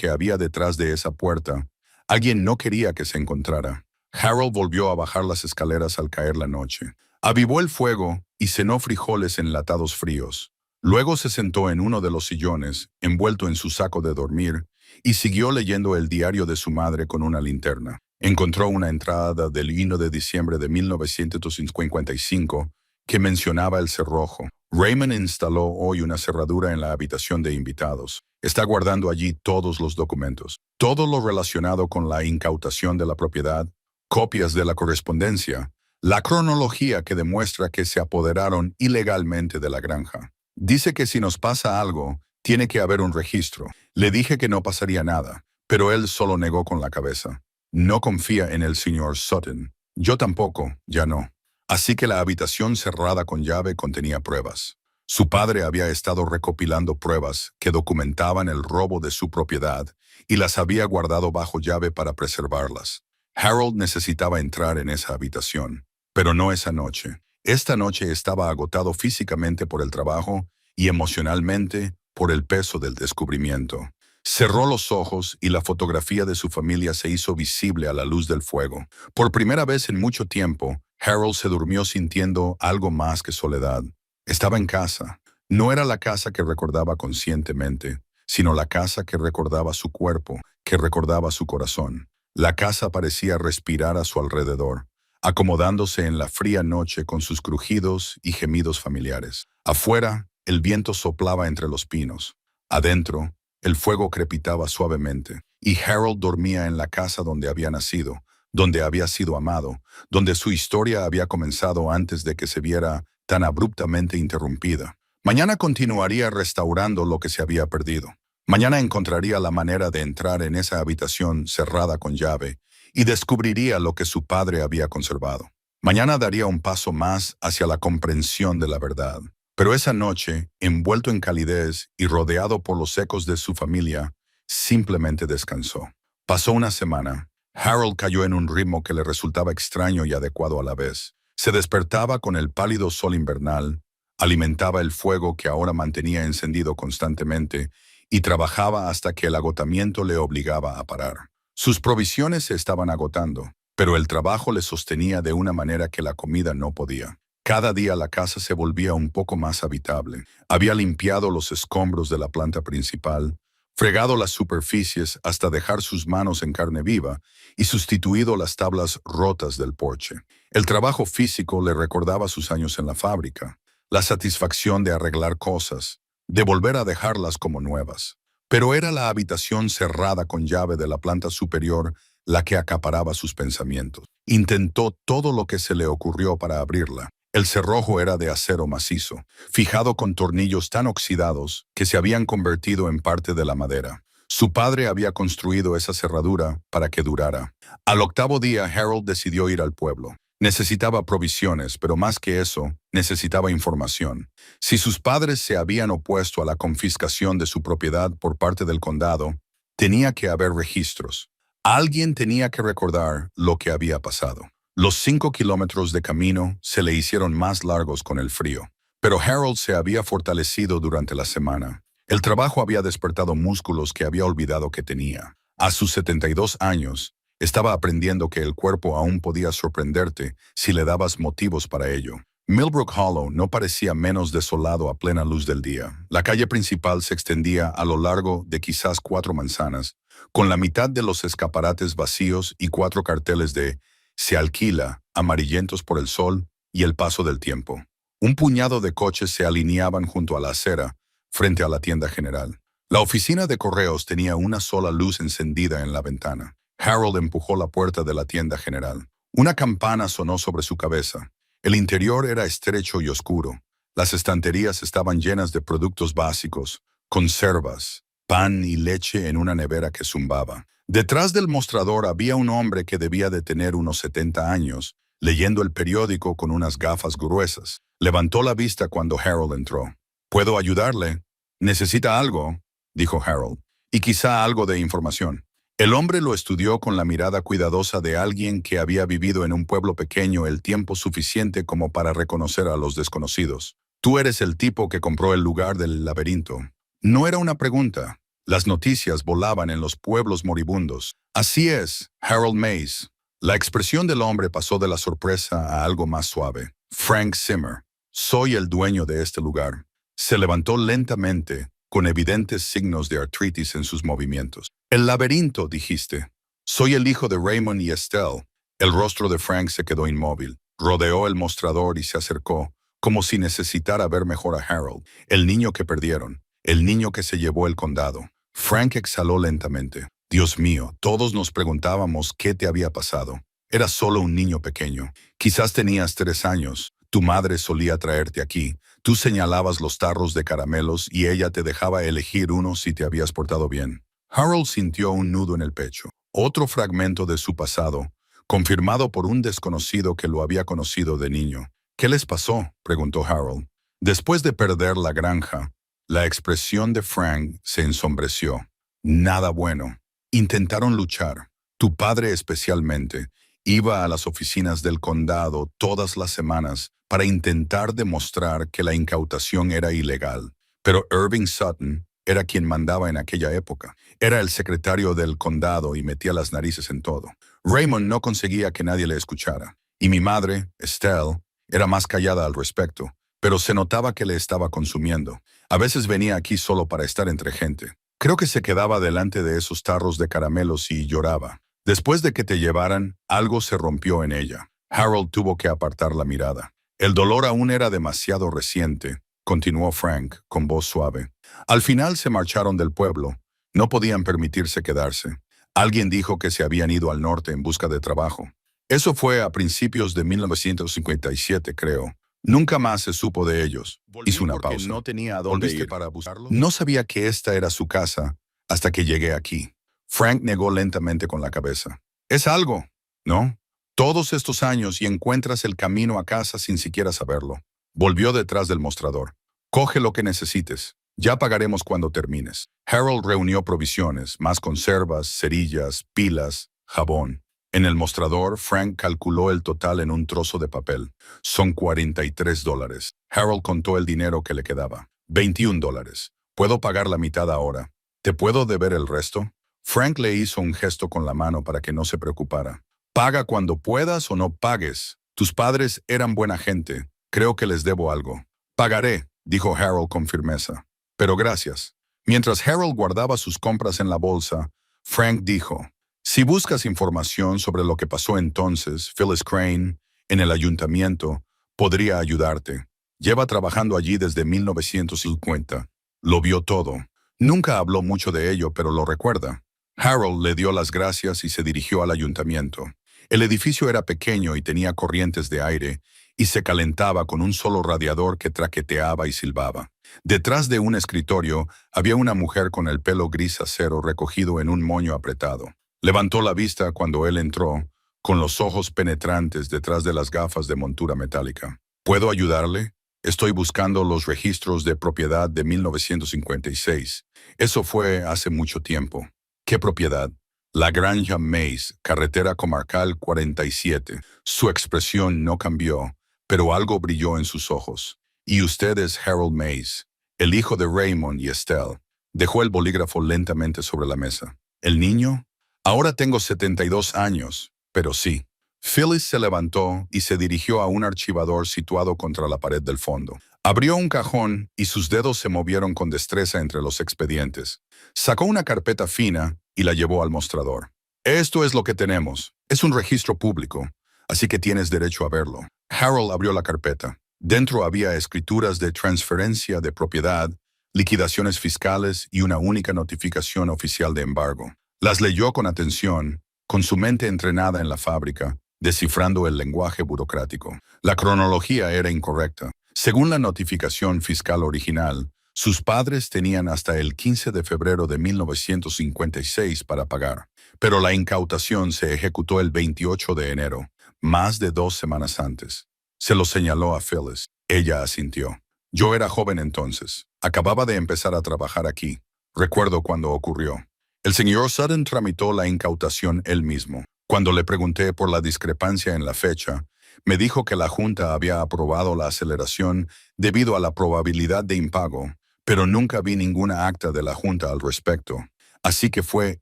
Speaker 1: había detrás de esa puerta, alguien no quería que se encontrara. Harold volvió a bajar las escaleras al caer la noche. Avivó el fuego y cenó frijoles enlatados fríos. Luego se sentó en uno de los sillones, envuelto en su saco de dormir, y siguió leyendo el diario de su madre con una linterna. Encontró una entrada del 1 de diciembre de 1955 que mencionaba el cerrojo. Raymond instaló hoy una cerradura en la habitación de invitados. Está guardando allí todos los documentos, todo lo relacionado con la incautación de la propiedad, copias de la correspondencia, la cronología que demuestra que se apoderaron ilegalmente de la granja. Dice que si nos pasa algo, tiene que haber un registro. Le dije que no pasaría nada, pero él solo negó con la cabeza. No confía en el señor Sutton. Yo tampoco, ya no. Así que la habitación cerrada con llave contenía pruebas. Su padre había estado recopilando pruebas que documentaban el robo de su propiedad y las había guardado bajo llave para preservarlas. Harold necesitaba entrar en esa habitación, pero no esa noche. Esta noche estaba agotado físicamente por el trabajo y emocionalmente por el peso del descubrimiento. Cerró los ojos y la fotografía de su familia se hizo visible a la luz del fuego. Por primera vez en mucho tiempo, Harold se durmió sintiendo algo más que soledad. Estaba en casa. No era la casa que recordaba conscientemente, sino la casa que recordaba su cuerpo, que recordaba su corazón. La casa parecía respirar a su alrededor, acomodándose en la fría noche con sus crujidos y gemidos familiares. Afuera, el viento soplaba entre los pinos. Adentro, el fuego crepitaba suavemente, y Harold dormía en la casa donde había nacido, donde había sido amado, donde su historia había comenzado antes de que se viera tan abruptamente interrumpida. Mañana continuaría restaurando lo que se había perdido. Mañana encontraría la manera de entrar en esa habitación cerrada con llave y descubriría lo que su padre había conservado. Mañana daría un paso más hacia la comprensión de la verdad. Pero esa noche, envuelto en calidez y rodeado por los ecos de su familia, simplemente descansó. Pasó una semana. Harold cayó en un ritmo que le resultaba extraño y adecuado a la vez. Se despertaba con el pálido sol invernal, alimentaba el fuego que ahora mantenía encendido constantemente y trabajaba hasta que el agotamiento le obligaba a parar. Sus provisiones se estaban agotando, pero el trabajo le sostenía de una manera que la comida no podía. Cada día la casa se volvía un poco más habitable. Había limpiado los escombros de la planta principal, fregado las superficies hasta dejar sus manos en carne viva y sustituido las tablas rotas del porche. El trabajo físico le recordaba sus años en la fábrica, la satisfacción de arreglar cosas, de volver a dejarlas como nuevas. Pero era la habitación cerrada con llave de la planta superior la que acaparaba sus pensamientos. Intentó todo lo que se le ocurrió para abrirla. El cerrojo era de acero macizo, fijado con tornillos tan oxidados que se habían convertido en parte de la madera. Su padre había construido esa cerradura para que durara. Al octavo día, Harold decidió ir al pueblo. Necesitaba provisiones, pero más que eso, necesitaba información. Si sus padres se habían opuesto a la confiscación de su propiedad por parte del condado, tenía que haber registros. Alguien tenía que recordar lo que había pasado. Los 5 kilómetros de camino se le hicieron más largos con el frío, pero Harold se había fortalecido durante la semana. El trabajo había despertado músculos que había olvidado que tenía. A sus 72 años, estaba aprendiendo que el cuerpo aún podía sorprenderte si le dabas motivos para ello. Millbrook Hollow no parecía menos desolado a plena luz del día. La calle principal se extendía a lo largo de quizás 4 manzanas, con la mitad de los escaparates vacíos y 4 carteles de «Se alquila», amarillentos por el sol y el paso del tiempo. Un puñado de coches se alineaban junto a la acera, frente a la tienda general. La oficina de correos tenía una sola luz encendida en la ventana. Harold empujó la puerta de la tienda general. Una campana sonó sobre su cabeza. El interior era estrecho y oscuro. Las estanterías estaban llenas de productos básicos, conservas, pan y leche en una nevera que zumbaba. Detrás del mostrador había un hombre que debía de tener unos 70 años, leyendo el periódico con unas gafas gruesas. Levantó la vista cuando Harold entró. «¿Puedo ayudarle? ¿Necesita algo?», dijo Harold, «y quizá algo de información». El hombre lo estudió con la mirada cuidadosa de alguien que había vivido en un pueblo pequeño el tiempo suficiente como para reconocer a los desconocidos. «Tú eres el tipo que compró el lugar del laberinto». No era una pregunta. Las noticias volaban en los pueblos moribundos. «Así es, Harold Mays». La expresión del hombre pasó de la sorpresa a algo más suave. «Frank Zimmer. Soy el dueño de este lugar». Se levantó lentamente, con evidentes signos de artritis en sus movimientos. «El laberinto», dijiste. «Soy el hijo de Raymond y Estelle». El rostro de Frank se quedó inmóvil. Rodeó el mostrador y se acercó, como si necesitara ver mejor a Harold. «El niño que perdieron. El niño que se llevó el condado». Frank exhaló lentamente. «Dios mío, todos nos preguntábamos qué te había pasado. Eras solo un niño pequeño. Quizás tenías 3 años. Tu madre solía traerte aquí. Tú señalabas los tarros de caramelos y ella te dejaba elegir uno si te habías portado bien». Harold sintió un nudo en el pecho. Otro fragmento de su pasado, confirmado por un desconocido que lo había conocido de niño. «¿Qué les pasó?», preguntó Harold. Después de perder la granja, la expresión de Frank se ensombreció. «Nada bueno. Intentaron luchar. Tu padre especialmente. Iba a las oficinas del condado todas las semanas para intentar demostrar que la incautación era ilegal. Pero Irving Sutton era quien mandaba en aquella época. Era el secretario del condado y metía las narices en todo. Raymond no conseguía que nadie le escuchara. Y mi madre, Estelle, era más callada al respecto, pero se notaba que le estaba consumiendo. A veces venía aquí solo para estar entre gente. Creo que se quedaba delante de esos tarros de caramelos y lloraba. Después de que te llevaran, algo se rompió en ella». Harold tuvo que apartar la mirada. «El dolor aún era demasiado reciente», continuó Frank, con voz suave. «Al final se marcharon del pueblo. No podían permitirse quedarse. Alguien dijo que se habían ido al norte en busca de trabajo. Eso fue a principios de 1957, creo. Nunca más se supo de ellos». Hizo una pausa.
Speaker 2: No tenía a dónde
Speaker 1: ¿Volviste
Speaker 2: ir.
Speaker 1: para buscarlos? «No sabía que esta era su casa hasta que llegué aquí». Frank negó lentamente con la cabeza. «Es algo, ¿no? Todos estos años y encuentras el camino a casa sin siquiera saberlo». Volvió detrás del mostrador. «Coge lo que necesites. Ya pagaremos cuando termines». Harold reunió provisiones, más conservas, cerillas, pilas, jabón. En el mostrador, Frank calculó el total en un trozo de papel. «Son $43. Harold contó el dinero que le quedaba. $21. «Puedo pagar la mitad ahora. ¿Te puedo deber el resto?» Frank le hizo un gesto con la mano para que no se preocupara. «Paga cuando puedas o no pagues. Tus padres eran buena gente. Creo que les debo algo». «Pagaré», dijo Harold con firmeza. «Pero gracias». Mientras Harold guardaba sus compras en la bolsa, Frank dijo: «Si buscas información sobre lo que pasó entonces, Phyllis Crane, en el ayuntamiento, podría ayudarte. Lleva trabajando allí desde 1950. Lo vio todo. Nunca habló mucho de ello, pero lo recuerda». Harold le dio las gracias y se dirigió al ayuntamiento. El edificio era pequeño y tenía corrientes de aire, y se calentaba con un solo radiador que traqueteaba y silbaba. Detrás de un escritorio había una mujer con el pelo gris acero recogido en un moño apretado. Levantó la vista cuando él entró, con los ojos penetrantes detrás de las gafas de montura metálica. «¿Puedo ayudarle? Estoy buscando los registros de propiedad de 1956. Eso fue hace mucho tiempo». «¿Qué propiedad?» «La Granja Mays, carretera comarcal 47. Su expresión no cambió, pero algo brilló en sus ojos. «Y usted es Harold Mays, el hijo de Raymond y Estelle». Dejó el bolígrafo lentamente sobre la mesa. «¿El niño?» «Ahora tengo 72 años, pero sí». Phyllis se levantó y se dirigió a un archivador situado contra la pared del fondo. Abrió un cajón y sus dedos se movieron con destreza entre los expedientes. Sacó una carpeta fina y la llevó al mostrador. Esto es lo que tenemos. Es un registro público, así que tienes derecho a verlo. Harold abrió la carpeta. Dentro había escrituras de transferencia de propiedad, liquidaciones fiscales y una única notificación oficial de embargo. Las leyó con atención, con su mente entrenada en la fábrica, descifrando el lenguaje burocrático. La cronología era incorrecta. Según la notificación fiscal original, sus padres tenían hasta el 15 de febrero de 1956 para pagar, pero la incautación se ejecutó el 28 de enero, más de 2 semanas antes. Se lo señaló a Phyllis. Ella asintió. Yo era joven entonces. Acababa de empezar a trabajar aquí. Recuerdo cuando ocurrió. El señor Sutton tramitó la incautación él mismo. Cuando le pregunté por la discrepancia en la fecha, me dijo que la Junta había aprobado la aceleración debido a la probabilidad de impago, pero nunca vi ninguna acta de la Junta al respecto. Así que fue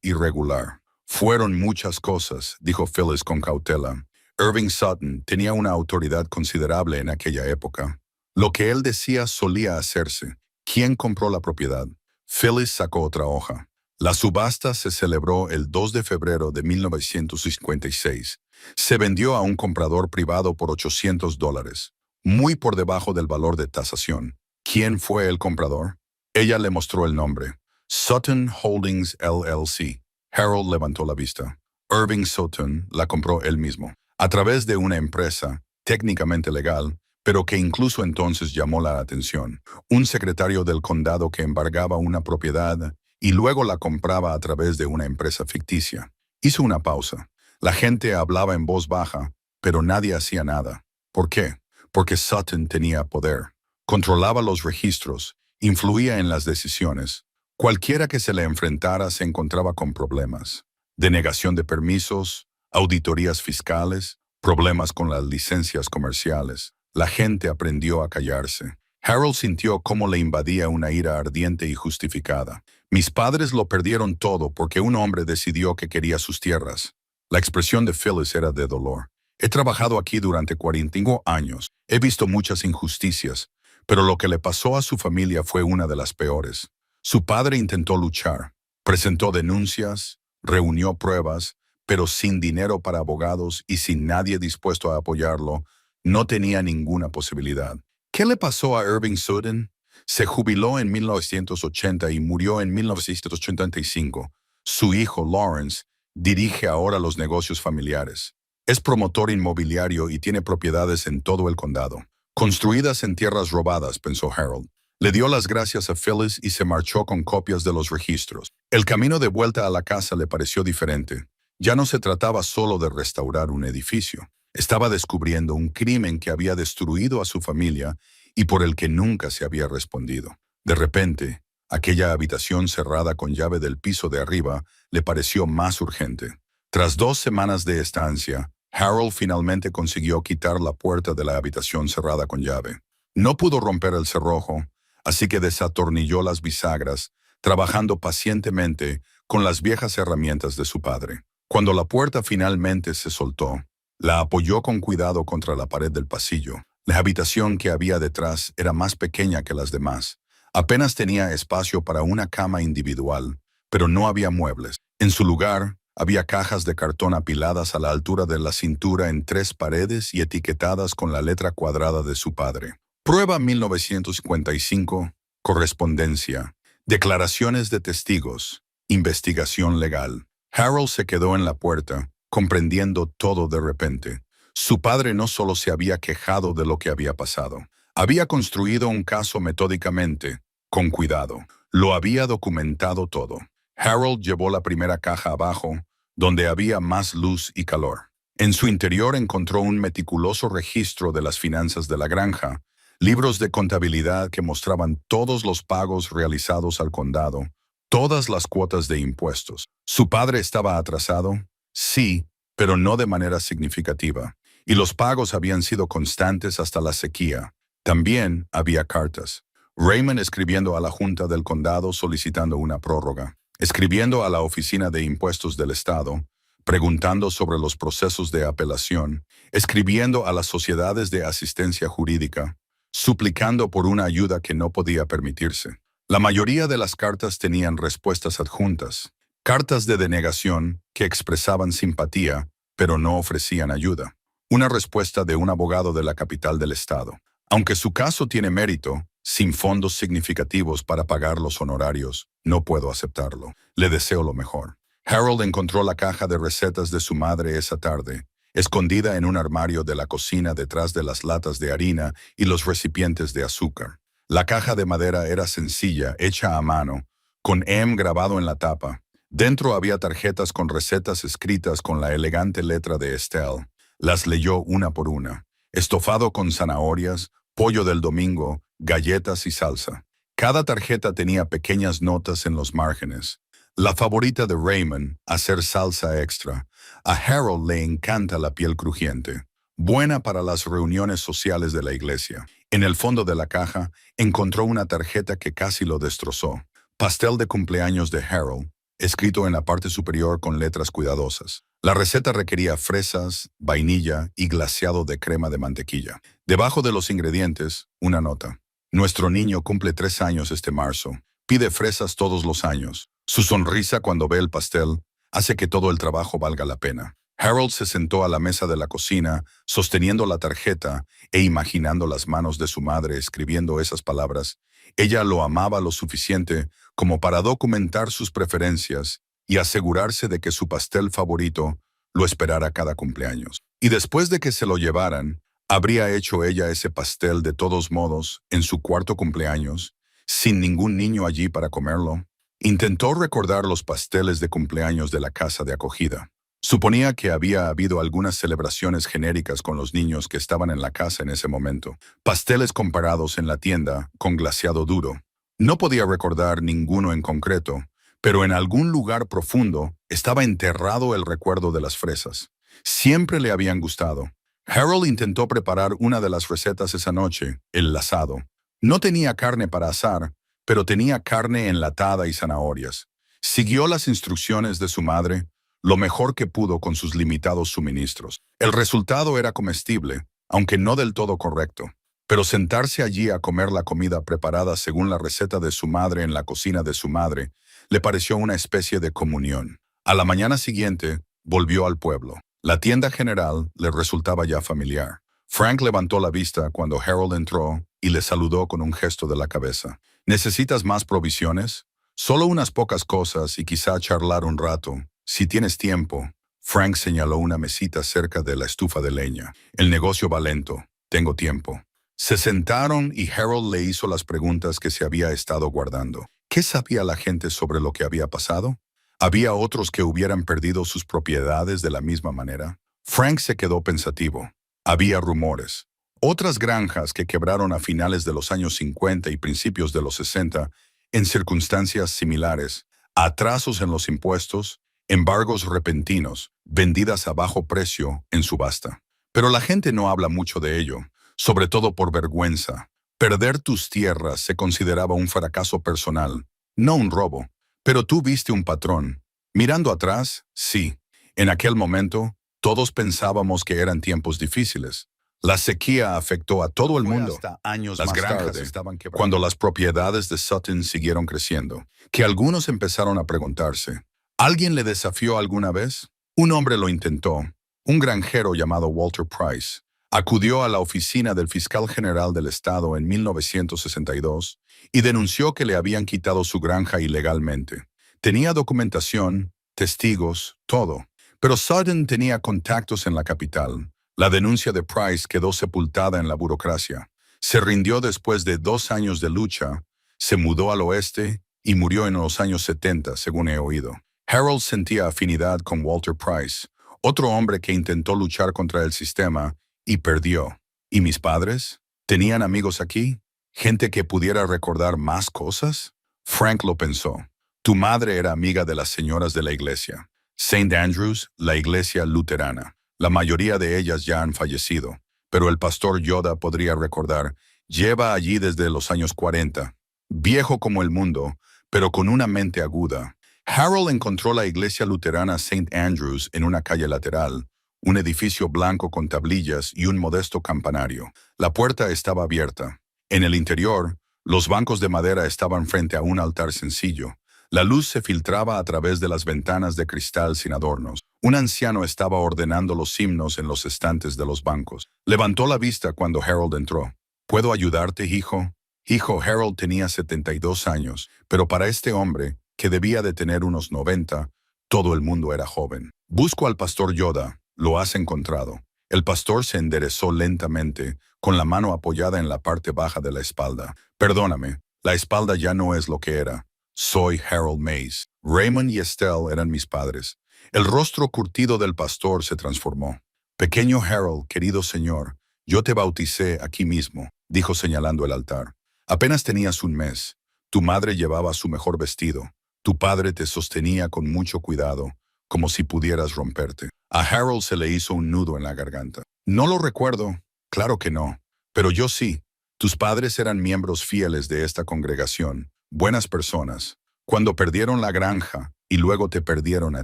Speaker 1: irregular. Fueron muchas cosas, dijo Phyllis con cautela. Irving Sutton tenía una autoridad considerable en aquella época. Lo que él decía solía hacerse. ¿Quién compró la propiedad? Phyllis sacó otra hoja. La subasta se celebró el 2 de febrero de 1956. Se vendió a un comprador privado por $800, muy por debajo del valor de tasación. ¿Quién fue el comprador? Ella le mostró el nombre. Sutton Holdings LLC. Harold levantó la vista. Irving Sutton la compró él mismo, a través de una empresa, técnicamente legal, pero que incluso entonces llamó la atención. Un secretario del condado que embargaba una propiedad y luego la compraba a través de una empresa ficticia. Hizo una pausa. La gente hablaba en voz baja, pero nadie hacía nada. ¿Por qué? Porque Sutton tenía poder. Controlaba los registros, influía en las decisiones. Cualquiera que se le enfrentara se encontraba con problemas. Denegación de permisos, auditorías fiscales, problemas con las licencias comerciales. La gente aprendió a callarse. Harold sintió cómo le invadía una ira ardiente y justificada. Mis padres lo perdieron todo porque un hombre decidió que quería sus tierras. La expresión de Phyllis era de dolor. He trabajado aquí durante 45 años. He visto muchas injusticias, pero lo que le pasó a su familia fue una de las peores. Su padre intentó luchar, presentó denuncias, reunió pruebas, pero sin dinero para abogados y sin nadie dispuesto a apoyarlo, no tenía ninguna posibilidad. ¿Qué le pasó a Irving Sutton? Se jubiló en 1980 y murió en 1985. Su hijo, Lawrence, dirige ahora los negocios familiares. Es promotor inmobiliario y tiene propiedades en todo el condado. Construidas en tierras robadas, pensó Harold. Le dio las gracias a Phyllis y se marchó con copias de los registros. El camino de vuelta a la casa le pareció diferente. Ya no se trataba solo de restaurar un edificio. Estaba descubriendo un crimen que había destruido a su familia y por el que nunca se había respondido. De repente, aquella habitación cerrada con llave del piso de arriba le pareció más urgente. Tras 2 semanas de estancia, Harold finalmente consiguió quitar la puerta de la habitación cerrada con llave. No pudo romper el cerrojo, así que desatornilló las bisagras, trabajando pacientemente con las viejas herramientas de su padre. Cuando la puerta finalmente se soltó, la apoyó con cuidado contra la pared del pasillo. La habitación que había detrás era más pequeña que las demás. Apenas tenía espacio para una cama individual, pero no había muebles. En su lugar, había cajas de cartón apiladas a la altura de la cintura en 3 paredes y etiquetadas con la letra cuadrada de su padre. Prueba 1955, correspondencia, declaraciones de testigos, investigación legal. Harold se quedó en la puerta, comprendiendo todo de repente. Su padre no solo se había quejado de lo que había pasado, había construido un caso metódicamente, con cuidado. Lo había documentado todo. Harold llevó la primera caja abajo, donde había más luz y calor. En su interior encontró un meticuloso registro de las finanzas de la granja, libros de contabilidad que mostraban todos los pagos realizados al condado, todas las cuotas de impuestos. ¿Su padre estaba atrasado? Sí, pero no de manera significativa. Y los pagos habían sido constantes hasta la sequía. También había cartas. Raymond escribiendo a la Junta del Condado solicitando una prórroga. Escribiendo a la Oficina de Impuestos del Estado, preguntando sobre los procesos de apelación, escribiendo a las sociedades de asistencia jurídica, suplicando por una ayuda que no podía permitirse. La mayoría de las cartas tenían respuestas adjuntas, cartas de denegación que expresaban simpatía, pero no ofrecían ayuda. Una respuesta de un abogado de la capital del estado. Aunque su caso tiene mérito, sin fondos significativos para pagar los honorarios, no puedo aceptarlo. Le deseo lo mejor. Harold encontró la caja de recetas de su madre esa tarde, escondida en un armario de la cocina detrás de las latas de harina y los recipientes de azúcar. La caja de madera era sencilla, hecha a mano, con M grabado en la tapa. Dentro había tarjetas con recetas escritas con la elegante letra de Estelle. Las leyó una por una. Estofado con zanahorias, pollo del domingo, galletas y salsa. Cada tarjeta tenía pequeñas notas en los márgenes. La favorita de Raymond, hacer salsa extra. A Harold le encanta la piel crujiente. Buena para las reuniones sociales de la iglesia. En el fondo de la caja, encontró una tarjeta que casi lo destrozó. Pastel de cumpleaños de Harold, escrito en la parte superior con letras cuidadosas. La receta requería fresas, vainilla y glaseado de crema de mantequilla. Debajo de los ingredientes, una nota. Nuestro niño cumple 3 años este marzo. Pide fresas todos los años. Su sonrisa cuando ve el pastel hace que todo el trabajo valga la pena. Harold se sentó a la mesa de la cocina, sosteniendo la tarjeta e imaginando las manos de su madre escribiendo esas palabras. Ella lo amaba lo suficiente como para documentar sus preferencias y asegurarse de que su pastel favorito lo esperara cada cumpleaños. Y después de que se lo llevaran, habría hecho ella ese pastel de todos modos en su cuarto cumpleaños, sin ningún niño allí para comerlo. Intentó recordar los pasteles de cumpleaños de la casa de acogida. Suponía que había habido algunas celebraciones genéricas con los niños que estaban en la casa en ese momento. Pasteles comparados en la tienda, con glaseado duro. No podía recordar ninguno en concreto, pero en algún lugar profundo estaba enterrado el recuerdo de las fresas. Siempre le habían gustado. Harold intentó preparar una de las recetas esa noche, el asado. No tenía carne para asar, pero tenía carne enlatada y zanahorias. Siguió las instrucciones de su madre, lo mejor que pudo con sus limitados suministros. El resultado era comestible, aunque no del todo correcto. Pero sentarse allí a comer la comida preparada según la receta de su madre en la cocina de su madre le pareció una especie de comunión. A la mañana siguiente, volvió al pueblo. La tienda general le resultaba ya familiar. Frank levantó la vista cuando Harold entró y le saludó con un gesto de la cabeza. ¿Necesitas más provisiones? Solo unas pocas cosas y quizá charlar un rato. Si tienes tiempo. Frank señaló una mesita cerca de la estufa de leña. El negocio va lento. Tengo tiempo. Se sentaron y Harold le hizo las preguntas que se había estado guardando. ¿Qué sabía la gente sobre lo que había pasado? ¿Había otros que hubieran perdido sus propiedades de la misma manera? Frank se quedó pensativo. Había rumores. Otras granjas que quebraron a finales de los años 50 y principios de los 60 en circunstancias similares, atrasos en los impuestos, embargos repentinos, vendidas a bajo precio en subasta. Pero la gente no habla mucho de ello, sobre todo por vergüenza. Perder tus tierras se consideraba un fracaso personal, no un robo. Pero tú viste un patrón. Mirando atrás, sí. En aquel momento, todos pensábamos que eran tiempos difíciles. La sequía afectó a todo el mundo.
Speaker 2: Hasta años
Speaker 1: Las
Speaker 2: más
Speaker 1: granjas
Speaker 2: tarde,
Speaker 1: estaban quebrando. Cuando las propiedades de Sutton siguieron creciendo, que algunos empezaron a preguntarse, ¿alguien le desafió alguna vez? Un hombre lo intentó. Un granjero llamado Walter Price acudió a la oficina del fiscal general del estado en 1962 y denunció que le habían quitado su granja ilegalmente. Tenía documentación, testigos, todo. Pero Sutton tenía contactos en la capital. La denuncia de Price quedó sepultada en la burocracia. Se rindió después de 2 años de lucha, se mudó al oeste y murió en los años 70, según he oído. Harold sentía afinidad con Walter Price, otro hombre que intentó luchar contra el sistema y perdió. ¿Y mis padres? ¿Tenían amigos aquí? ¿Gente que pudiera recordar más cosas? Frank lo pensó. Tu madre era amiga de las señoras de la iglesia. St. Andrews, la iglesia luterana. La mayoría de ellas ya han fallecido, pero el pastor Yoda podría recordar. Lleva allí desde los años 40. Viejo como el mundo, pero con una mente aguda. Harold encontró la iglesia luterana St. Andrews en una calle lateral, un edificio blanco con tablillas y un modesto campanario. La puerta estaba abierta. En el interior, los bancos de madera estaban frente a un altar sencillo. La luz se filtraba a través de las ventanas de cristal sin adornos. Un anciano estaba ordenando los himnos en los estantes de los bancos. Levantó la vista cuando Harold entró. ¿Puedo ayudarte, hijo? Hijo, Harold tenía 72 años, pero para este hombre, que debía de tener unos 90, todo el mundo era joven. Busco al pastor Yoda. Lo has encontrado. El pastor se enderezó lentamente, con la mano apoyada en la parte baja de la espalda. Perdóname, la espalda ya no es lo que era. Soy Harold Mays. Raymond y Estelle eran mis padres. El rostro curtido del pastor se transformó. Pequeño Harold, querido señor, yo te bauticé aquí mismo, dijo señalando el altar. Apenas tenías un mes. Tu madre llevaba su mejor vestido. Tu padre te sostenía con mucho cuidado, como si pudieras romperte. A Harold se le hizo un nudo en la garganta. No lo recuerdo. Claro que no. Pero yo sí. Tus padres eran miembros fieles de esta congregación, buenas personas. Cuando perdieron la granja y luego te perdieron a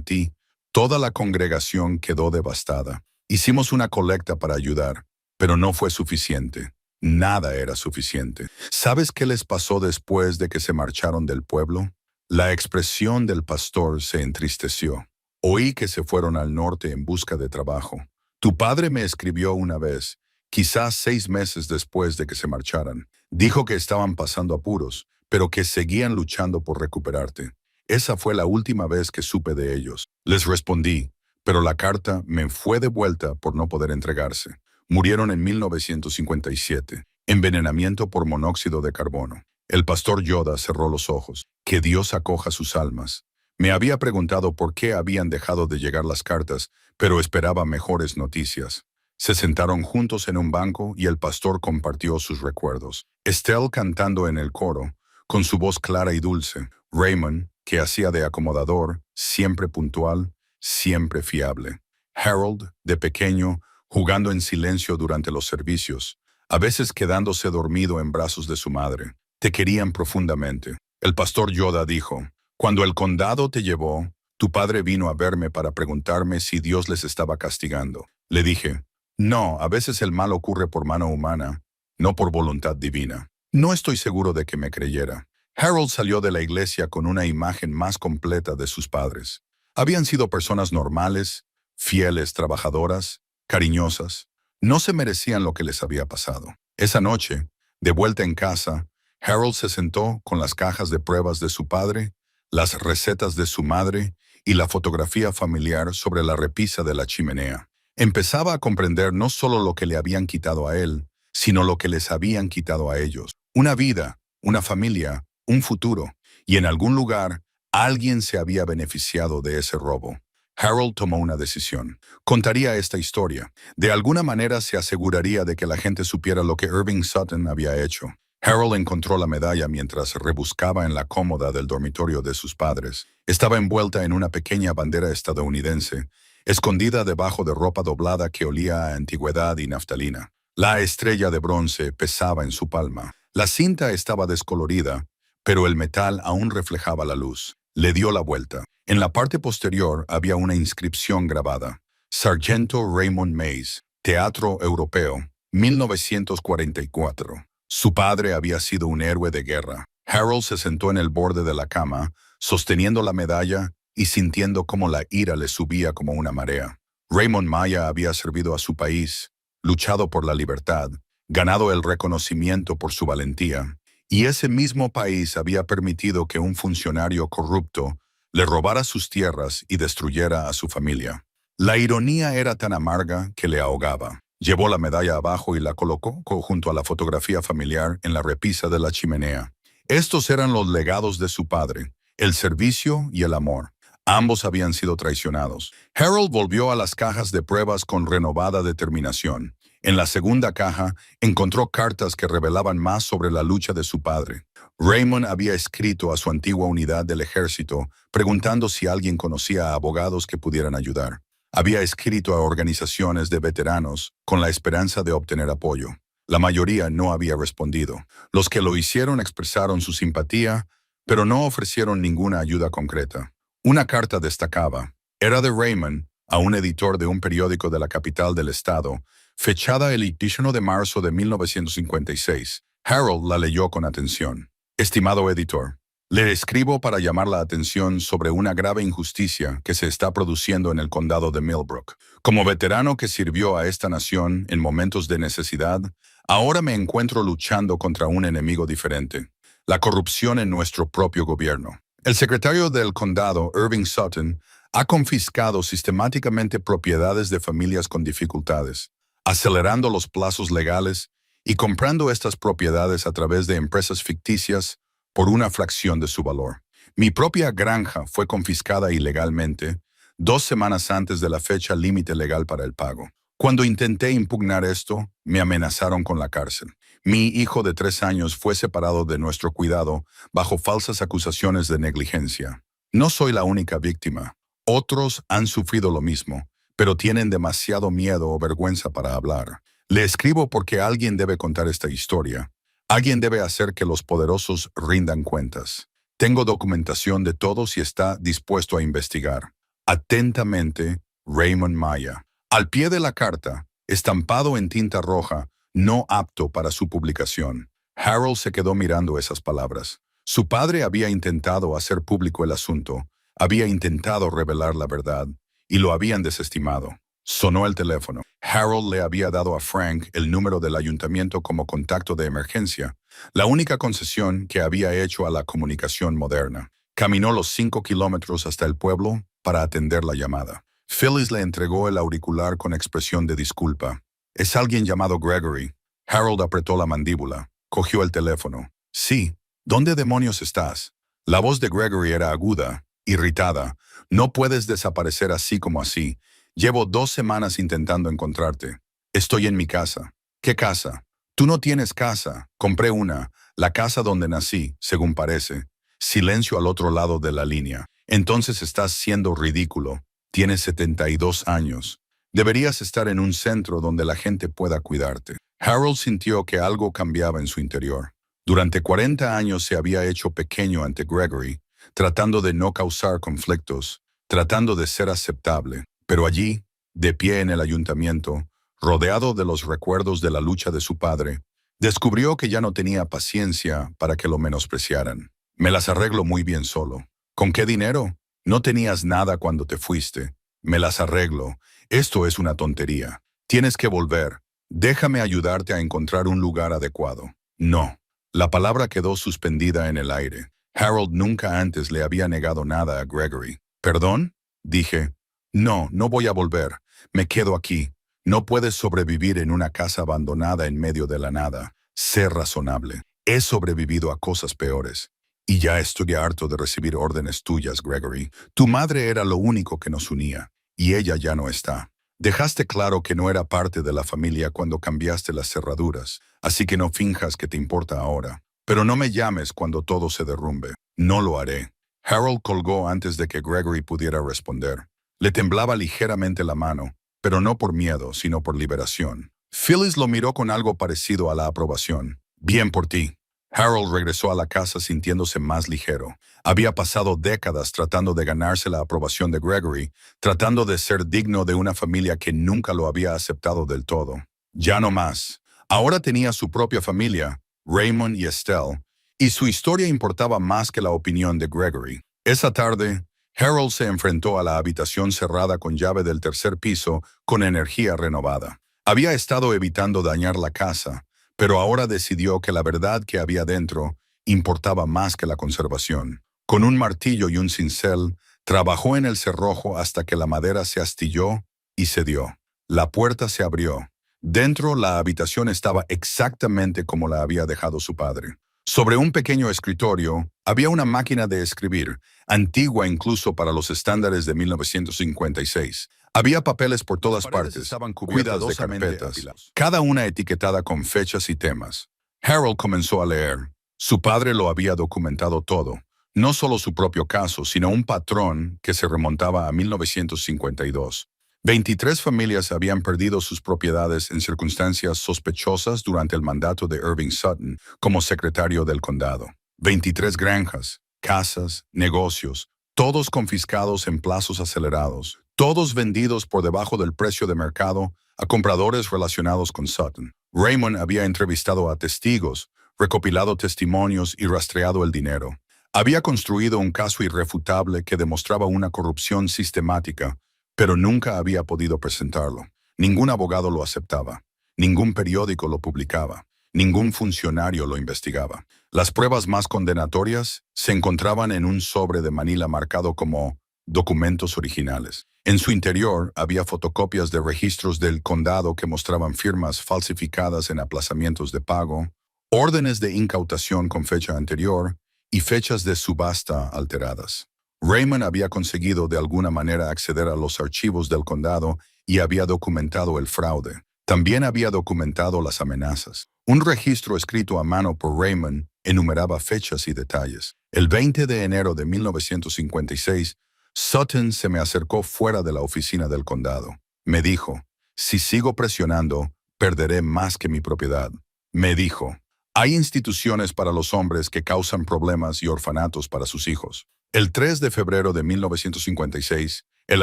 Speaker 1: ti, toda la congregación quedó devastada. Hicimos una colecta para ayudar, pero no fue suficiente. Nada era suficiente. ¿Sabes qué les pasó después de que se marcharon del pueblo? La expresión del pastor se entristeció. Oí que se fueron al norte en busca de trabajo. Tu padre me escribió una vez, quizás 6 meses después de que se marcharan. Dijo que estaban pasando apuros, pero que seguían luchando por recuperarte. Esa fue la última vez que supe de ellos. Les respondí, pero la carta me fue devuelta por no poder entregarse. Murieron en 1957, envenenamiento por monóxido de carbono. El pastor Yoda cerró los ojos. Que Dios acoja sus almas. Me había preguntado por qué habían dejado de llegar las cartas, pero esperaba mejores noticias. Se sentaron juntos en un banco y el pastor compartió sus recuerdos. Estelle cantando en el coro, con su voz clara y dulce. Raymond, que hacía de acomodador, siempre puntual, siempre fiable. Harold, de pequeño, jugando en silencio durante los servicios, a veces quedándose dormido en brazos de su madre. Te querían profundamente. El pastor Yoda dijo, cuando el condado te llevó, tu padre vino a verme para preguntarme si Dios les estaba castigando. Le dije, no, a veces el mal ocurre por mano humana, no por voluntad divina. No estoy seguro de que me creyera. Harold salió de la iglesia con una imagen más completa de sus padres. Habían sido personas normales, fieles, trabajadoras, cariñosas. No se merecían lo que les había pasado. Esa noche, de vuelta en casa, Harold se sentó con las cajas de pruebas de su padre, las recetas de su madre y la fotografía familiar sobre la repisa de la chimenea. Empezaba a comprender no solo lo que le habían quitado a él, sino lo que les habían quitado a ellos. Una vida, una familia, un futuro. Y en algún lugar, alguien se había beneficiado de ese robo. Harold tomó una decisión. Contaría esta historia. De alguna manera se aseguraría de que la gente supiera lo que Irving Sutton había hecho. Harold encontró la medalla mientras rebuscaba en la cómoda del dormitorio de sus padres. Estaba envuelta en una pequeña bandera estadounidense, escondida debajo de ropa doblada que olía a antigüedad y naftalina. La estrella de bronce pesaba en su palma. La cinta estaba descolorida, pero el metal aún reflejaba la luz. Le dio la vuelta. En la parte posterior había una inscripción grabada. Sargento Raymond Mays, Teatro Europeo, 1944. Su padre había sido un héroe de guerra. Harold se sentó en el borde de la cama, sosteniendo la medalla y sintiendo cómo la ira le subía como una marea. Raymond Maya había servido a su país, luchado por la libertad, ganado el reconocimiento por su valentía, y ese mismo país había permitido que un funcionario corrupto le robara sus tierras y destruyera a su familia. La ironía era tan amarga que le ahogaba. Llevó la medalla abajo y la colocó junto a la fotografía familiar en la repisa de la chimenea. Estos eran los legados de su padre, el servicio y el amor. Ambos habían sido traicionados. Harold volvió a las cajas de pruebas con renovada determinación. En la segunda caja encontró cartas que revelaban más sobre la lucha de su padre. Raymond había escrito a su antigua unidad del ejército preguntando si alguien conocía a abogados que pudieran ayudar. Había escrito a organizaciones de veteranos con la esperanza de obtener apoyo. La mayoría no había respondido. Los que lo hicieron expresaron su simpatía, pero no ofrecieron ninguna ayuda concreta. Una carta destacaba. Era de Raymond, a un editor de un periódico de la capital del estado, fechada el 21 de marzo de 1956. Harold la leyó con atención. Estimado editor, le escribo para llamar la atención sobre una grave injusticia que se está produciendo en el condado de Millbrook. Como veterano que sirvió a esta nación en momentos de necesidad, ahora me encuentro luchando contra un enemigo diferente: la corrupción en nuestro propio gobierno. El secretario del condado, Irving Sutton, ha confiscado sistemáticamente propiedades de familias con dificultades, acelerando los plazos legales y comprando estas propiedades a través de empresas ficticias por una fracción de su valor. Mi propia granja fue confiscada ilegalmente 2 semanas antes de la fecha límite legal para el pago. Cuando intenté impugnar esto, me amenazaron con la cárcel. Mi hijo de 3 años fue separado de nuestro cuidado bajo falsas acusaciones de negligencia. No soy la única víctima. Otros han sufrido lo mismo, pero tienen demasiado miedo o vergüenza para hablar. Le escribo porque alguien debe contar esta historia. Alguien debe hacer que los poderosos rindan cuentas. Tengo documentación de todos y está dispuesto a investigar. Atentamente, Raymond Maya. Al pie de la carta, estampado en tinta roja, no apto para su publicación. Harold se quedó mirando esas palabras. Su padre había intentado hacer público el asunto, había intentado revelar la verdad, y lo habían desestimado. Sonó el teléfono. Harold le había dado a Frank el número del ayuntamiento como contacto de emergencia, la única concesión que había hecho a la comunicación moderna. Caminó los 5 kilómetros hasta el pueblo para atender la llamada. Phyllis le entregó el auricular con expresión de disculpa. «Es alguien llamado Gregory». Harold apretó la mandíbula. Cogió el teléfono. «Sí, ¿dónde demonios estás?» La voz de Gregory era aguda, irritada. «No puedes desaparecer así como así. Llevo 2 semanas intentando encontrarte. Estoy en mi casa». «¿Qué casa?» «Tú no tienes casa. Compré una. La casa donde nací, según parece». Silencio al otro lado de la línea. «Entonces estás siendo ridículo. Tienes 72 años. Deberías estar en un centro donde la gente pueda cuidarte». Harold sintió que algo cambiaba en su interior. Durante 40 años se había hecho pequeño ante Gregory, tratando de no causar conflictos, tratando de ser aceptable. Pero allí, de pie en el ayuntamiento, rodeado de los recuerdos de la lucha de su padre, descubrió que ya no tenía paciencia para que lo menospreciaran. «Me las arreglo muy bien solo». «¿Con qué dinero?» «No tenías nada cuando te fuiste». «Me las arreglo. Esto es una tontería. Tienes que volver. Déjame ayudarte a encontrar un lugar adecuado». «No». La palabra quedó suspendida en el aire. Harold nunca antes le había negado nada a Gregory. «¿Perdón?» Dije. «No, no voy a volver. Me quedo aquí. No puedes sobrevivir en una casa abandonada en medio de la nada. Sé razonable. He sobrevivido a cosas peores. Y ya estoy harto de recibir órdenes tuyas, Gregory. Tu madre era lo único que nos unía, y ella ya no está. Dejaste claro que no era parte de la familia cuando cambiaste las cerraduras, así que no finjas que te importa ahora. Pero no me llames cuando todo se derrumbe». «No lo haré». Harold colgó antes de que Gregory pudiera responder. Le temblaba ligeramente la mano, pero no por miedo, sino por liberación. Phyllis lo miró con algo parecido a la aprobación. «Bien por ti». Harold regresó a la casa sintiéndose más ligero. Había pasado décadas tratando de ganarse la aprobación de Gregory, tratando de ser digno de una familia que nunca lo había aceptado del todo. Ya no más. Ahora tenía su propia familia, Raymond y Estelle, y su historia importaba más que la opinión de Gregory. Esa tarde, Harold se enfrentó a la habitación cerrada con llave del 3er piso con energía renovada. Había estado evitando dañar la casa, pero ahora decidió que la verdad que había dentro importaba más que la conservación. Con un martillo y un cincel, trabajó en el cerrojo hasta que la madera se astilló y cedió. La puerta se abrió. Dentro, la habitación estaba exactamente como la había dejado su padre. Sobre un pequeño escritorio, había una máquina de escribir, antigua incluso para los estándares de 1956. Había papeles por todas partes, estaban cuidados de carpetas, cada una etiquetada con fechas y temas. Harold comenzó a leer. Su padre lo había documentado todo, no solo su propio caso, sino un patrón que se remontaba a 1952. 23 familias habían perdido sus propiedades en circunstancias sospechosas durante el mandato de Irving Sutton como secretario del condado. 23 granjas, casas, negocios, todos confiscados en plazos acelerados, todos vendidos por debajo del precio de mercado a compradores relacionados con Sutton. Raymond había entrevistado a testigos, recopilado testimonios y rastreado el dinero. Había construido un caso irrefutable que demostraba una corrupción sistemática, pero nunca había podido presentarlo. Ningún abogado lo aceptaba. Ningún periódico lo publicaba. Ningún funcionario lo investigaba. Las pruebas más condenatorias se encontraban en un sobre de Manila marcado como documentos originales. En su interior había fotocopias de registros del condado que mostraban firmas falsificadas en aplazamientos de pago, órdenes de incautación con fecha anterior y fechas de subasta alteradas. Raymond había conseguido de alguna manera acceder a los archivos del condado y había documentado el fraude. También había documentado las amenazas. Un registro escrito a mano por Raymond enumeraba fechas y detalles. El 20 de enero de 1956, Sutton se me acercó fuera de la oficina del condado. Me dijo, si sigo presionando, perderé más que mi propiedad. Me dijo, hay instituciones para los hombres que causan problemas y orfanatos para sus hijos. El 3 de febrero de 1956, el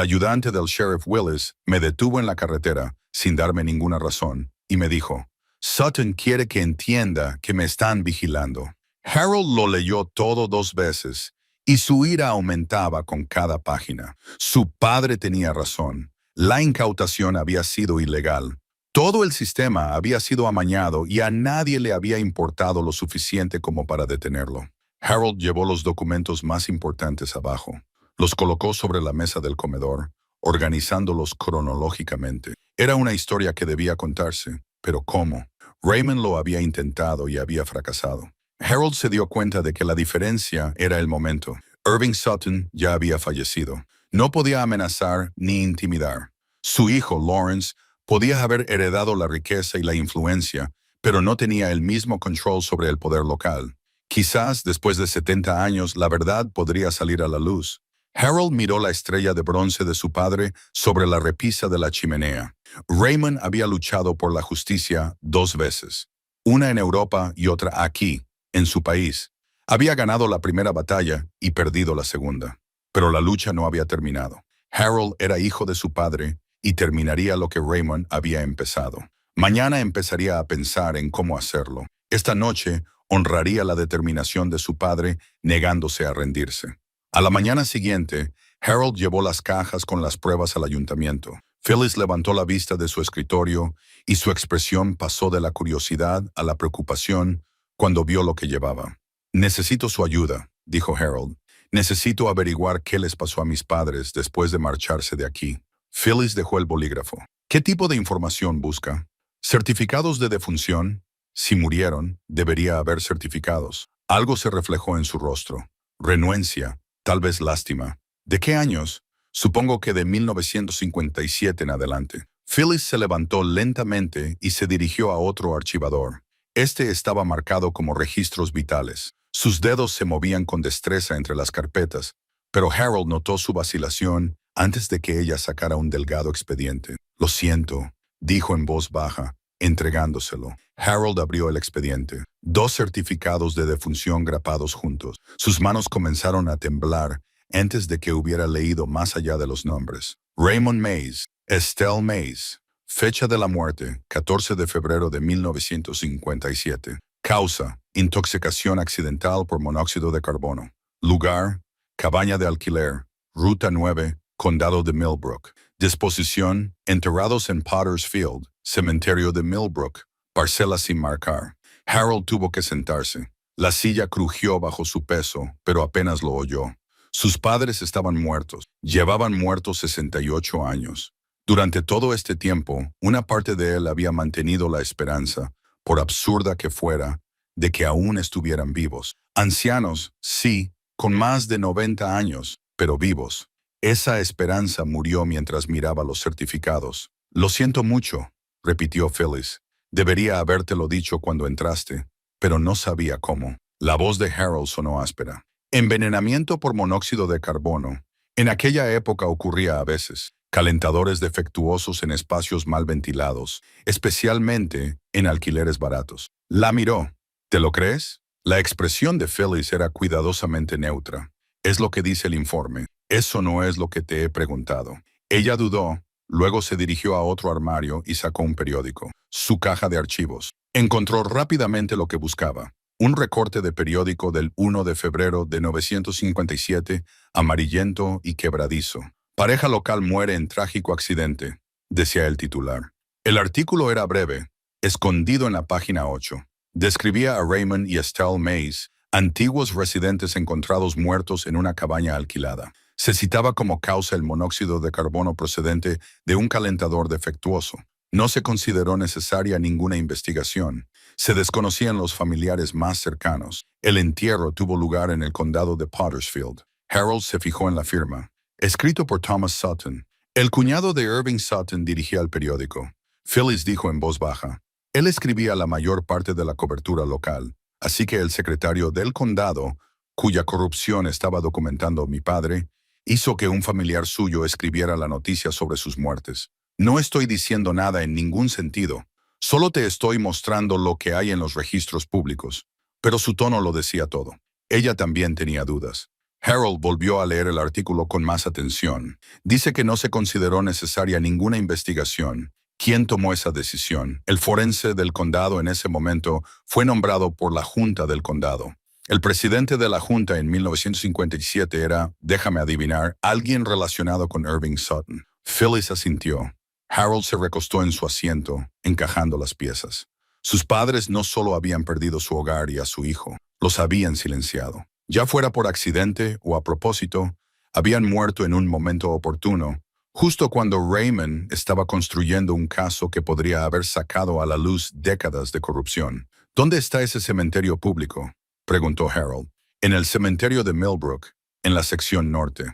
Speaker 1: ayudante del sheriff Willis me detuvo en la carretera sin darme ninguna razón y me dijo, Sutton quiere que entienda que me están vigilando. Harold lo leyó todo 2 veces y su ira aumentaba con cada página. Su padre tenía razón. La incautación había sido ilegal. Todo el sistema había sido amañado y a nadie le había importado lo suficiente como para detenerlo. Harold llevó los documentos más importantes abajo. Los colocó sobre la mesa del comedor, organizándolos cronológicamente. Era una historia que debía contarse, pero ¿cómo? Raymond lo había intentado y había fracasado. Harold se dio cuenta de que la diferencia era el momento. Irving Sutton ya había fallecido. No podía amenazar ni intimidar. Su hijo, Lawrence, podía haber heredado la riqueza y la influencia, pero no tenía el mismo control sobre el poder local. Quizás, después de 70 años, la verdad podría salir a la luz. Harold miró la estrella de bronce de su padre sobre la repisa de la chimenea. Raymond había luchado por la justicia 2 veces, una en Europa y otra aquí, en su país. Había ganado la primera batalla y perdido la segunda. Pero la lucha no había terminado. Harold era hijo de su padre y terminaría lo que Raymond había empezado. Mañana empezaría a pensar en cómo hacerlo. Esta noche honraría la determinación de su padre negándose a rendirse. A la mañana siguiente, Harold llevó las cajas con las pruebas al ayuntamiento. Phyllis levantó la vista de su escritorio y su expresión pasó de la curiosidad a la preocupación cuando vio lo que llevaba. Necesito su ayuda, dijo Harold. Necesito averiguar qué les pasó a mis padres después de marcharse de aquí. Phyllis dejó el bolígrafo. ¿Qué tipo de información busca? ¿Certificados de defunción? Si murieron, debería haber certificados. Algo se reflejó en su rostro. Renuencia, tal vez lástima. ¿De qué años? Supongo que de 1957 en adelante. Phyllis se levantó lentamente y se dirigió a otro archivador. Este estaba marcado como registros vitales. Sus dedos se movían con destreza entre las carpetas, pero Harold notó su vacilación antes de que ella sacara un delgado expediente. Lo siento, dijo en voz baja, entregándoselo. Harold abrió el expediente. 2 certificados de defunción grapados juntos. Sus manos comenzaron a temblar antes de que hubiera leído más allá de los nombres. Raymond Mays, Estelle Mays. Fecha de la muerte, 14 de febrero de 1957. Causa, intoxicación accidental por monóxido de carbono. Lugar, cabaña de alquiler, Ruta 9, Condado de Millbrook. Disposición, enterrados en Potter's Field, Cementerio de Millbrook, parcela sin marcar. Harold tuvo que sentarse. La silla crujió bajo su peso, pero apenas lo oyó. Sus padres estaban muertos. Llevaban muertos 68 años. Durante todo este tiempo, una parte de él había mantenido la esperanza, por absurda que fuera, de que aún estuvieran vivos. Ancianos, sí, con más de 90 años, pero vivos. Esa esperanza murió mientras miraba los certificados. Lo siento mucho, repitió Phyllis. Debería habértelo dicho cuando entraste, pero no sabía cómo. La voz de Harold sonó áspera. Envenenamiento por monóxido de carbono. En aquella época ocurría a veces. Calentadores defectuosos en espacios mal ventilados, especialmente en alquileres baratos. La miró. ¿Te lo crees? La expresión de Phyllis era cuidadosamente neutra. Es lo que dice el informe. Eso no es lo que te he preguntado. Ella dudó, luego se dirigió a otro armario y sacó un periódico. Su caja de archivos. Encontró rápidamente lo que buscaba. Un recorte de periódico del 1 de febrero de 1957, amarillento y quebradizo. Pareja local muere en trágico accidente, decía el titular. El artículo era breve, escondido en la página 8. Describía a Raymond y Estelle Mays, antiguos residentes encontrados muertos en una cabaña alquilada. Se citaba como causa el monóxido de carbono procedente de un calentador defectuoso. No se consideró necesaria ninguna investigación. Se desconocían los familiares más cercanos. El entierro tuvo lugar en el condado de Pottersfield. Harold se fijó en la firma. Escrito por Thomas Sutton. El cuñado de Irving Sutton dirigía el periódico. Phyllis dijo en voz baja. Él escribía la mayor parte de la cobertura local, así que el secretario del condado, cuya corrupción estaba documentando mi padre, hizo que un familiar suyo escribiera la noticia sobre sus muertes. No estoy diciendo nada en ningún sentido. Solo te estoy mostrando lo que hay en los registros públicos. Pero su tono lo decía todo. Ella también tenía dudas. Harold volvió a leer el artículo con más atención. Dice que no se consideró necesaria ninguna investigación. ¿Quién tomó esa decisión? El forense del condado en ese momento fue nombrado por la Junta del Condado. El presidente de la Junta en 1957 era, déjame adivinar, alguien relacionado con Irving Sutton. Phyllis asintió. Harold se recostó en su asiento, encajando las piezas. Sus padres no solo habían perdido su hogar y a su hijo, los habían silenciado. Ya fuera por accidente o a propósito, habían muerto en un momento oportuno, justo cuando Raymond estaba construyendo un caso que podría haber sacado a la luz décadas de corrupción. ¿Dónde está ese cementerio público?, preguntó Harold. En el cementerio de Millbrook, en la sección norte.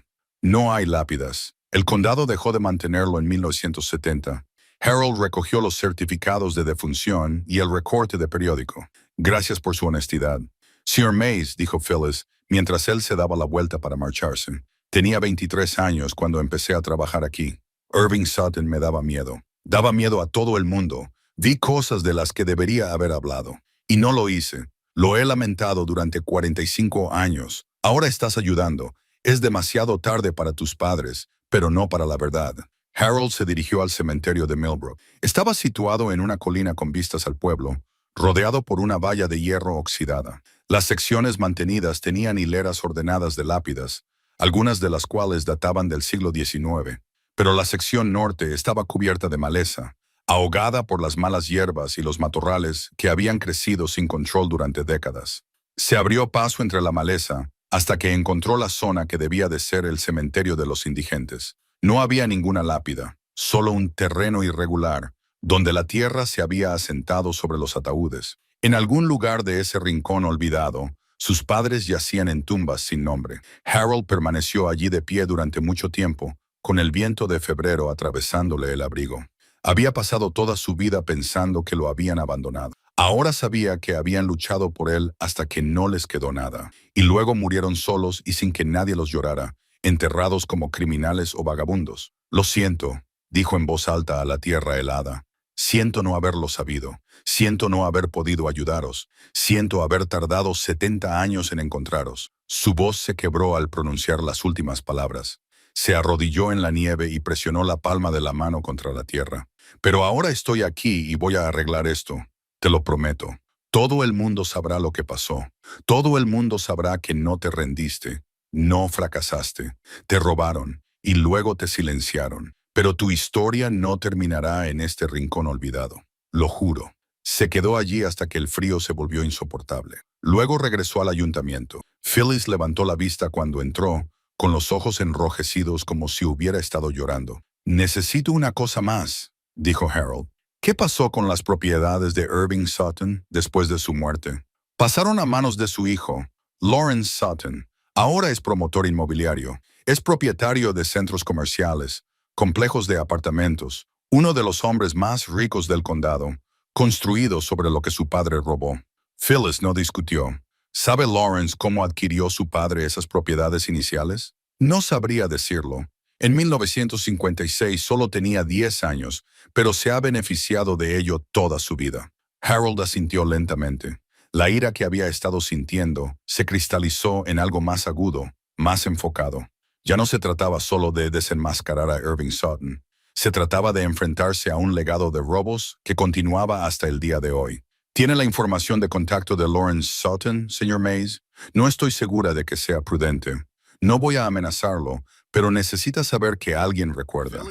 Speaker 1: No hay lápidas. El condado dejó de mantenerlo en 1970. Harold recogió los certificados de defunción y el recorte de periódico. Gracias por su honestidad. Sr. Mays, dijo Phyllis, mientras él se daba la vuelta para marcharse. Tenía 23 años cuando empecé a trabajar aquí. Irving Sutton me daba miedo. Daba miedo a todo el mundo. Vi cosas de las que debería haber hablado. Y no lo hice. Lo he lamentado durante 45 años. Ahora estás ayudando. Es demasiado tarde para tus padres, pero no para la verdad. Harold se dirigió al cementerio de Millbrook. Estaba situado en una colina con vistas al pueblo, rodeado por una valla de hierro oxidada. Las secciones mantenidas tenían hileras ordenadas de lápidas, algunas de las cuales databan del siglo XIX, pero la sección norte estaba cubierta de maleza, ahogada por las malas hierbas y los matorrales que habían crecido sin control durante décadas. Se abrió paso entre la maleza hasta que encontró la zona que debía de ser el cementerio de los indigentes. No había ninguna lápida, solo un terreno irregular, donde la tierra se había asentado sobre los ataúdes. En algún lugar de ese rincón olvidado, sus padres yacían en tumbas sin nombre. Harold permaneció allí de pie durante mucho tiempo, con el viento de febrero atravesándole el abrigo. Había pasado toda su vida pensando que lo habían abandonado. Ahora sabía que habían luchado por él hasta que no les quedó nada, y luego murieron solos y sin que nadie los llorara, enterrados como criminales o vagabundos. Lo siento, dijo en voz alta a la tierra helada. Siento no haberlo sabido. Siento no haber podido ayudaros. Siento haber tardado 70 años en encontraros. Su voz se quebró al pronunciar las últimas palabras. Se arrodilló en la nieve y presionó la palma de la mano contra la tierra. Pero ahora estoy aquí y voy a arreglar esto. Te lo prometo. Todo el mundo sabrá lo que pasó. Todo el mundo sabrá que no te rendiste. No fracasaste. Te robaron y luego te silenciaron. Pero tu historia no terminará en este rincón olvidado. Lo juro. Se quedó allí hasta que el frío se volvió insoportable. Luego regresó al ayuntamiento. Phyllis levantó la vista cuando entró, con los ojos enrojecidos como si hubiera estado llorando. Necesito una cosa más, dijo Harold. ¿Qué pasó con las propiedades de Irving Sutton después de su muerte? Pasaron a manos de su hijo, Lawrence Sutton. Ahora es promotor inmobiliario. Es propietario de centros comerciales, complejos de apartamentos, uno de los hombres más ricos del condado, construido sobre lo que su padre robó. Phyllis no discutió. ¿Sabe Lawrence cómo adquirió su padre esas propiedades iniciales? No sabría decirlo. En 1956 solo tenía 10 años, pero se ha beneficiado de ello toda su vida. Harold asintió lentamente. La ira que había estado sintiendo se cristalizó en algo más agudo, más enfocado. Ya no se trataba solo de desenmascarar a Irving Sutton. Se trataba de enfrentarse a un legado de robos que continuaba hasta el día de hoy. ¿Tiene la información de contacto de Lawrence Sutton, señor Mays? No estoy segura de que sea prudente. No voy a amenazarlo, pero necesita saber que alguien recuerda.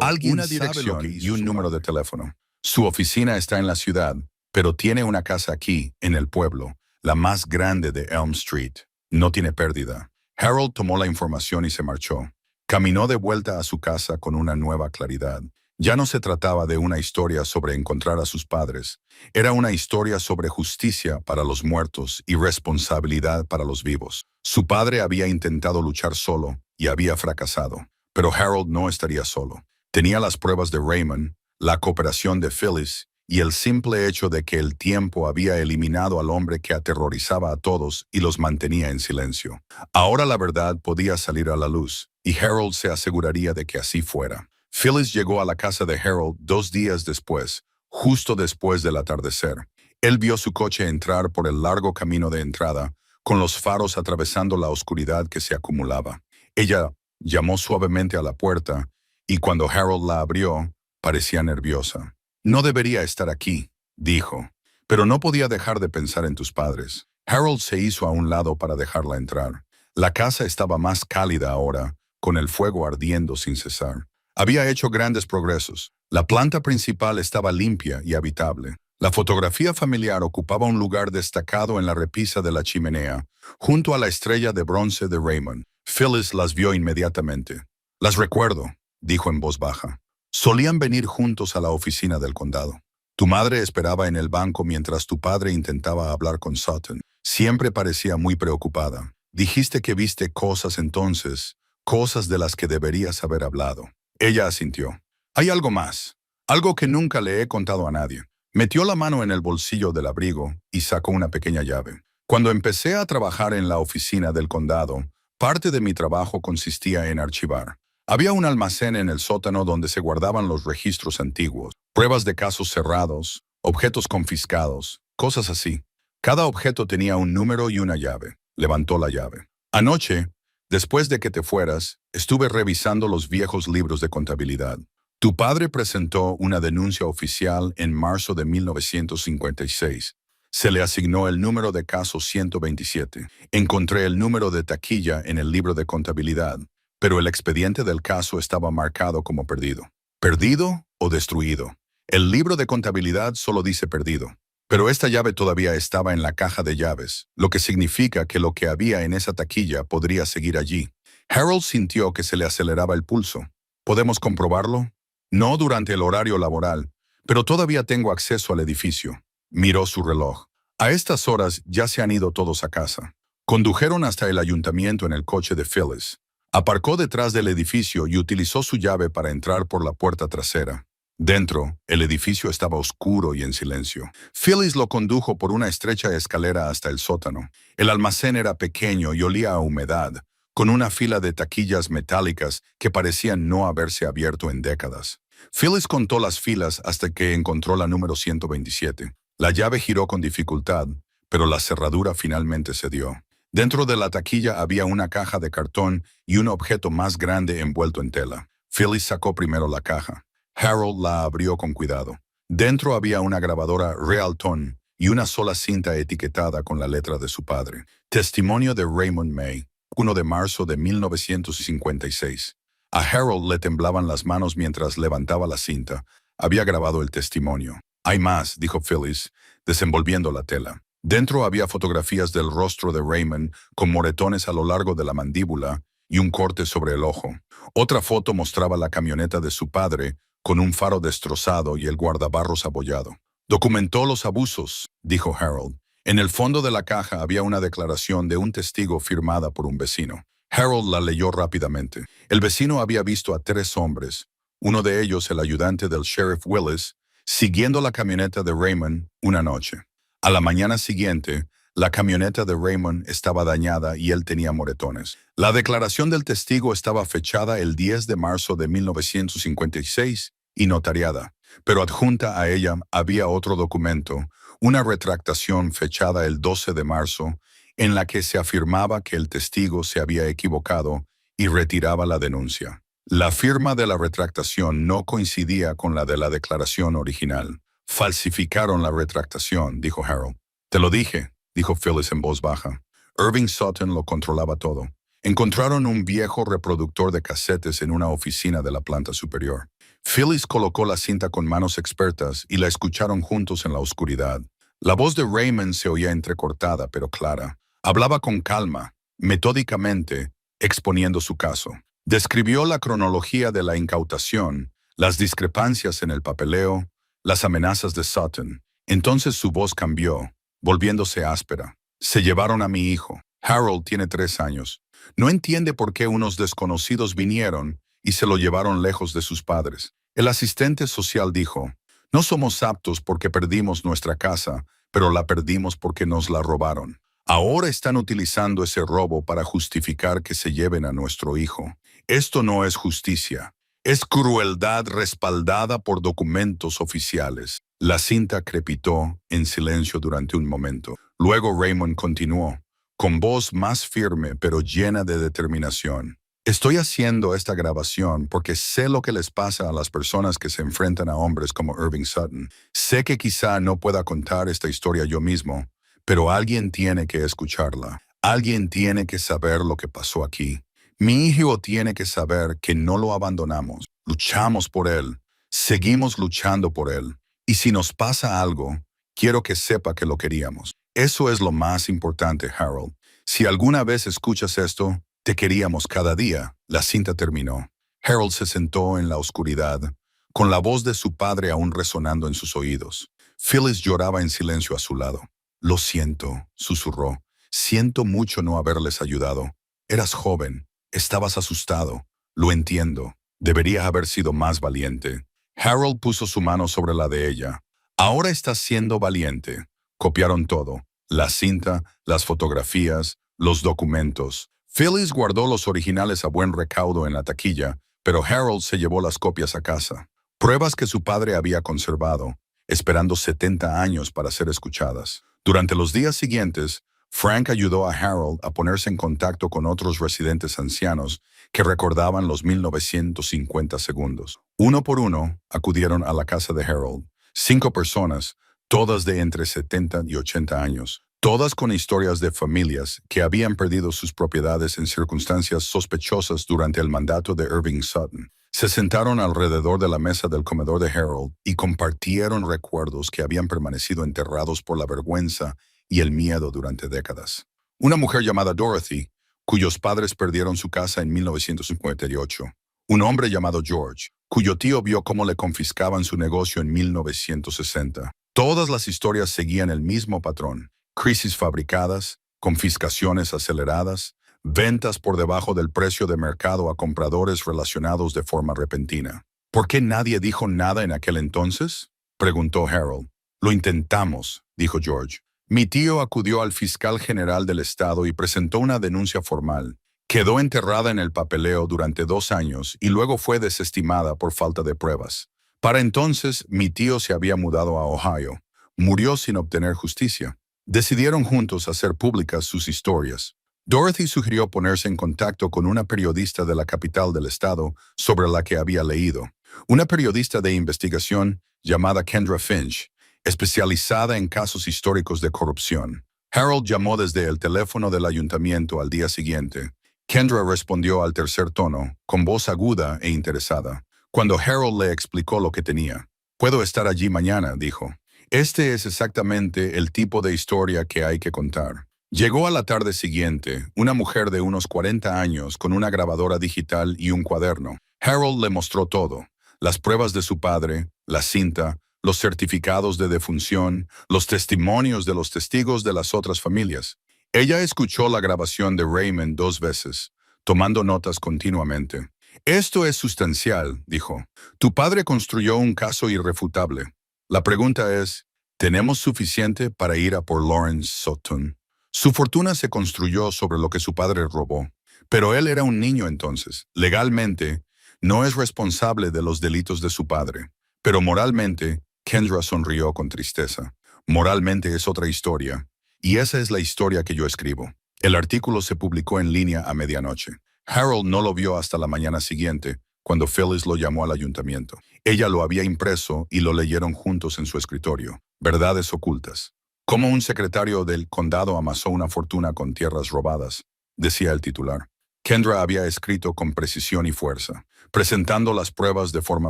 Speaker 1: Alguien sabe lo que hizo y un número de teléfono. Su oficina está en la ciudad, pero tiene una casa aquí, en el pueblo, la más grande de Elm Street. No tiene pérdida. Harold tomó la información y se marchó. Caminó de vuelta a su casa con una nueva claridad. Ya no se trataba de una historia sobre encontrar a sus padres. Era una historia sobre justicia para los muertos y responsabilidad para los vivos. Su padre había intentado luchar solo y había fracasado, pero Harold no estaría solo. Tenía las pruebas de Raymond, la cooperación de Phyllis y el simple hecho de que el tiempo había eliminado al hombre que aterrorizaba a todos y los mantenía en silencio. Ahora la verdad podía salir a la luz, y Harold se aseguraría de que así fuera. Phyllis llegó a la casa de Harold 2 días después, justo después del atardecer. Él vio su coche entrar por el largo camino de entrada, con los faros atravesando la oscuridad que se acumulaba. Ella llamó suavemente a la puerta, y cuando Harold la abrió, parecía nerviosa. «No debería estar aquí», dijo, «pero no podía dejar de pensar en tus padres». Harold se hizo a un lado para dejarla entrar. La casa estaba más cálida ahora, con el fuego ardiendo sin cesar. Había hecho grandes progresos. La planta principal estaba limpia y habitable. La fotografía familiar ocupaba un lugar destacado en la repisa de la chimenea, junto a la estrella de bronce de Raymond. Phyllis las vio inmediatamente. «Las recuerdo», dijo en voz baja. «Solían venir juntos a la oficina del condado. Tu madre esperaba en el banco mientras tu padre intentaba hablar con Sutton. Siempre parecía muy preocupada. Dijiste que viste cosas entonces, cosas de las que deberías haber hablado». Ella asintió. «Hay algo más, algo que nunca le he contado a nadie». Metió la mano en el bolsillo del abrigo y sacó una pequeña llave. «Cuando empecé a trabajar en la oficina del condado, parte de mi trabajo consistía en archivar. Había un almacén en el sótano donde se guardaban los registros antiguos, pruebas de casos cerrados, objetos confiscados, cosas así. Cada objeto tenía un número y una llave». Levantó la llave. «Anoche, después de que te fueras, estuve revisando los viejos libros de contabilidad. Tu padre presentó una denuncia oficial en marzo de 1956. Se le asignó el número de caso 127. Encontré el número de taquilla en el libro de contabilidad, pero el expediente del caso estaba marcado como perdido. ¿Perdido o destruido? El libro de contabilidad solo dice perdido. Pero esta llave todavía estaba en la caja de llaves, lo que significa que lo que había en esa taquilla podría seguir allí». Harold sintió que se le aceleraba el pulso. «¿Podemos comprobarlo?» «No durante el horario laboral, pero todavía tengo acceso al edificio». Miró su reloj. A estas horas ya se han ido todos a casa. Condujeron hasta el ayuntamiento en el coche de Phyllis. Aparcó detrás del edificio y utilizó su llave para entrar por la puerta trasera. Dentro, el edificio estaba oscuro y en silencio. Phyllis lo condujo por una estrecha escalera hasta el sótano. El almacén era pequeño y olía a humedad, con una fila de taquillas metálicas que parecían no haberse abierto en décadas. Phyllis contó las filas hasta que encontró la número 127. La llave giró con dificultad, pero la cerradura finalmente cedió. Dentro de la taquilla había una caja de cartón y un objeto más grande envuelto en tela. Phyllis sacó primero la caja. Harold la abrió con cuidado. Dentro había una grabadora Realton y una sola cinta etiquetada con la letra de su padre. Testimonio de Raymond May, 1 de marzo de 1956. A Harold le temblaban las manos mientras levantaba la cinta. Había grabado el testimonio. «Hay más», dijo Phyllis, desenvolviendo la tela. Dentro había fotografías del rostro de Raymond con moretones a lo largo de la mandíbula y un corte sobre el ojo. Otra foto mostraba la camioneta de su padre con un faro destrozado y el guardabarros abollado. «Documentó los abusos», dijo Harold. En el fondo de la caja había una declaración de un testigo firmada por un vecino. Harold la leyó rápidamente. El vecino había visto a 3 hombres, uno de ellos el ayudante del sheriff Willis, siguiendo la camioneta de Raymond una noche. A la mañana siguiente, la camioneta de Raymond estaba dañada y él tenía moretones. La declaración del testigo estaba fechada el 10 de marzo de 1956 y notariada, pero adjunta a ella había otro documento, una retractación fechada el 12 de marzo, en la que se afirmaba que el testigo se había equivocado y retiraba la denuncia. La firma de la retractación no coincidía con la de la declaración original. Falsificaron la retractación, dijo Harold. Te lo dije, dijo Phyllis en voz baja. Irving Sutton lo controlaba todo. Encontraron un viejo reproductor de casetes en una oficina de la planta superior. Phyllis colocó la cinta con manos expertas y la escucharon juntos en la oscuridad. La voz de Raymond se oía entrecortada pero clara. Hablaba con calma, metódicamente, exponiendo su caso. Describió la cronología de la incautación, las discrepancias en el papeleo, las amenazas de Sutton. Entonces su voz cambió, volviéndose áspera. Se llevaron a mi hijo. Harold tiene 3 años. No entiende por qué unos desconocidos vinieron y se lo llevaron lejos de sus padres. El asistente social dijo, no somos aptos porque perdimos nuestra casa, pero la perdimos porque nos la robaron. Ahora están utilizando ese robo para justificar que se lleven a nuestro hijo. Esto no es justicia. Es crueldad respaldada por documentos oficiales. La cinta crepitó en silencio durante un momento. Luego Raymond continuó, con voz más firme pero llena de determinación. Estoy haciendo esta grabación porque sé lo que les pasa a las personas que se enfrentan a hombres como Irving Sutton. Sé que quizá no pueda contar esta historia yo mismo, pero alguien tiene que escucharla. Alguien tiene que saber lo que pasó aquí. Mi hijo tiene que saber que no lo abandonamos. Luchamos por él. Seguimos luchando por él. Y si nos pasa algo, quiero que sepa que lo queríamos. Eso es lo más importante, Harold. Si alguna vez escuchas esto, te queríamos cada día. La cinta terminó. Harold se sentó en la oscuridad, con la voz de su padre aún resonando en sus oídos. Phyllis lloraba en silencio a su lado. Lo siento, susurró. Siento mucho no haberles ayudado. Eras joven, estabas asustado. Lo entiendo. Deberías haber sido más valiente. Harold puso su mano sobre la de ella. Ahora estás siendo valiente. Copiaron todo. La cinta, las fotografías, los documentos. Phyllis guardó los originales a buen recaudo en la taquilla, pero Harold se llevó las copias a casa. Pruebas que su padre había conservado, esperando 70 años para ser escuchadas. Durante los días siguientes, Frank ayudó a Harold a ponerse en contacto con otros residentes ancianos que recordaban los 1950 segundos. Uno por uno, acudieron a la casa de Harold. 5 personas, todas de entre 70 y 80 años, todas con historias de familias que habían perdido sus propiedades en circunstancias sospechosas durante el mandato de Irving Sutton. Se sentaron alrededor de la mesa del comedor de Harold y compartieron recuerdos que habían permanecido enterrados por la vergüenza y el miedo durante décadas. Una mujer llamada Dorothy, cuyos padres perdieron su casa en 1958. Un hombre llamado George, cuyo tío vio cómo le confiscaban su negocio en 1960. Todas las historias seguían el mismo patrón. Crisis fabricadas, confiscaciones aceleradas, ventas por debajo del precio de mercado a compradores relacionados de forma repentina. ¿Por qué nadie dijo nada en aquel entonces?, preguntó Harold. Lo intentamos, dijo George. Mi tío acudió al fiscal general del estado y presentó una denuncia formal. Quedó enterrada en el papeleo durante 2 años y luego fue desestimada por falta de pruebas. Para entonces, mi tío se había mudado a Ohio. Murió sin obtener justicia. Decidieron juntos hacer públicas sus historias. Dorothy sugirió ponerse en contacto con una periodista de la capital del estado sobre la que había leído. Una periodista de investigación llamada Kendra Finch, especializada en casos históricos de corrupción. Harold llamó desde el teléfono del ayuntamiento al día siguiente. Kendra respondió al tercer tono, con voz aguda e interesada. Cuando Harold le explicó lo que tenía. «Puedo estar allí mañana», dijo. «Este es exactamente el tipo de historia que hay que contar». Llegó a la tarde siguiente, una mujer de unos 40 años con una grabadora digital y un cuaderno. Harold le mostró todo. Las pruebas de su padre, la cinta, los certificados de defunción, los testimonios de los testigos de las otras familias. Ella escuchó la grabación de Raymond 2 veces, tomando notas continuamente. «Esto es sustancial», dijo. «Tu padre construyó un caso irrefutable. La pregunta es, ¿tenemos suficiente para ir a por Lawrence Sutton?» Su fortuna se construyó sobre lo que su padre robó. Pero él era un niño entonces. Legalmente, no es responsable de los delitos de su padre. Pero moralmente, Kendra sonrió con tristeza. Moralmente es otra historia. Y esa es la historia que yo escribo. El artículo se publicó en línea a medianoche. Harold no lo vio hasta la mañana siguiente, cuando Phyllis lo llamó al ayuntamiento. Ella lo había impreso y lo leyeron juntos en su escritorio. Verdades ocultas. Cómo un secretario del condado amasó una fortuna con tierras robadas, decía el titular. Kendra había escrito con precisión y fuerza, presentando las pruebas de forma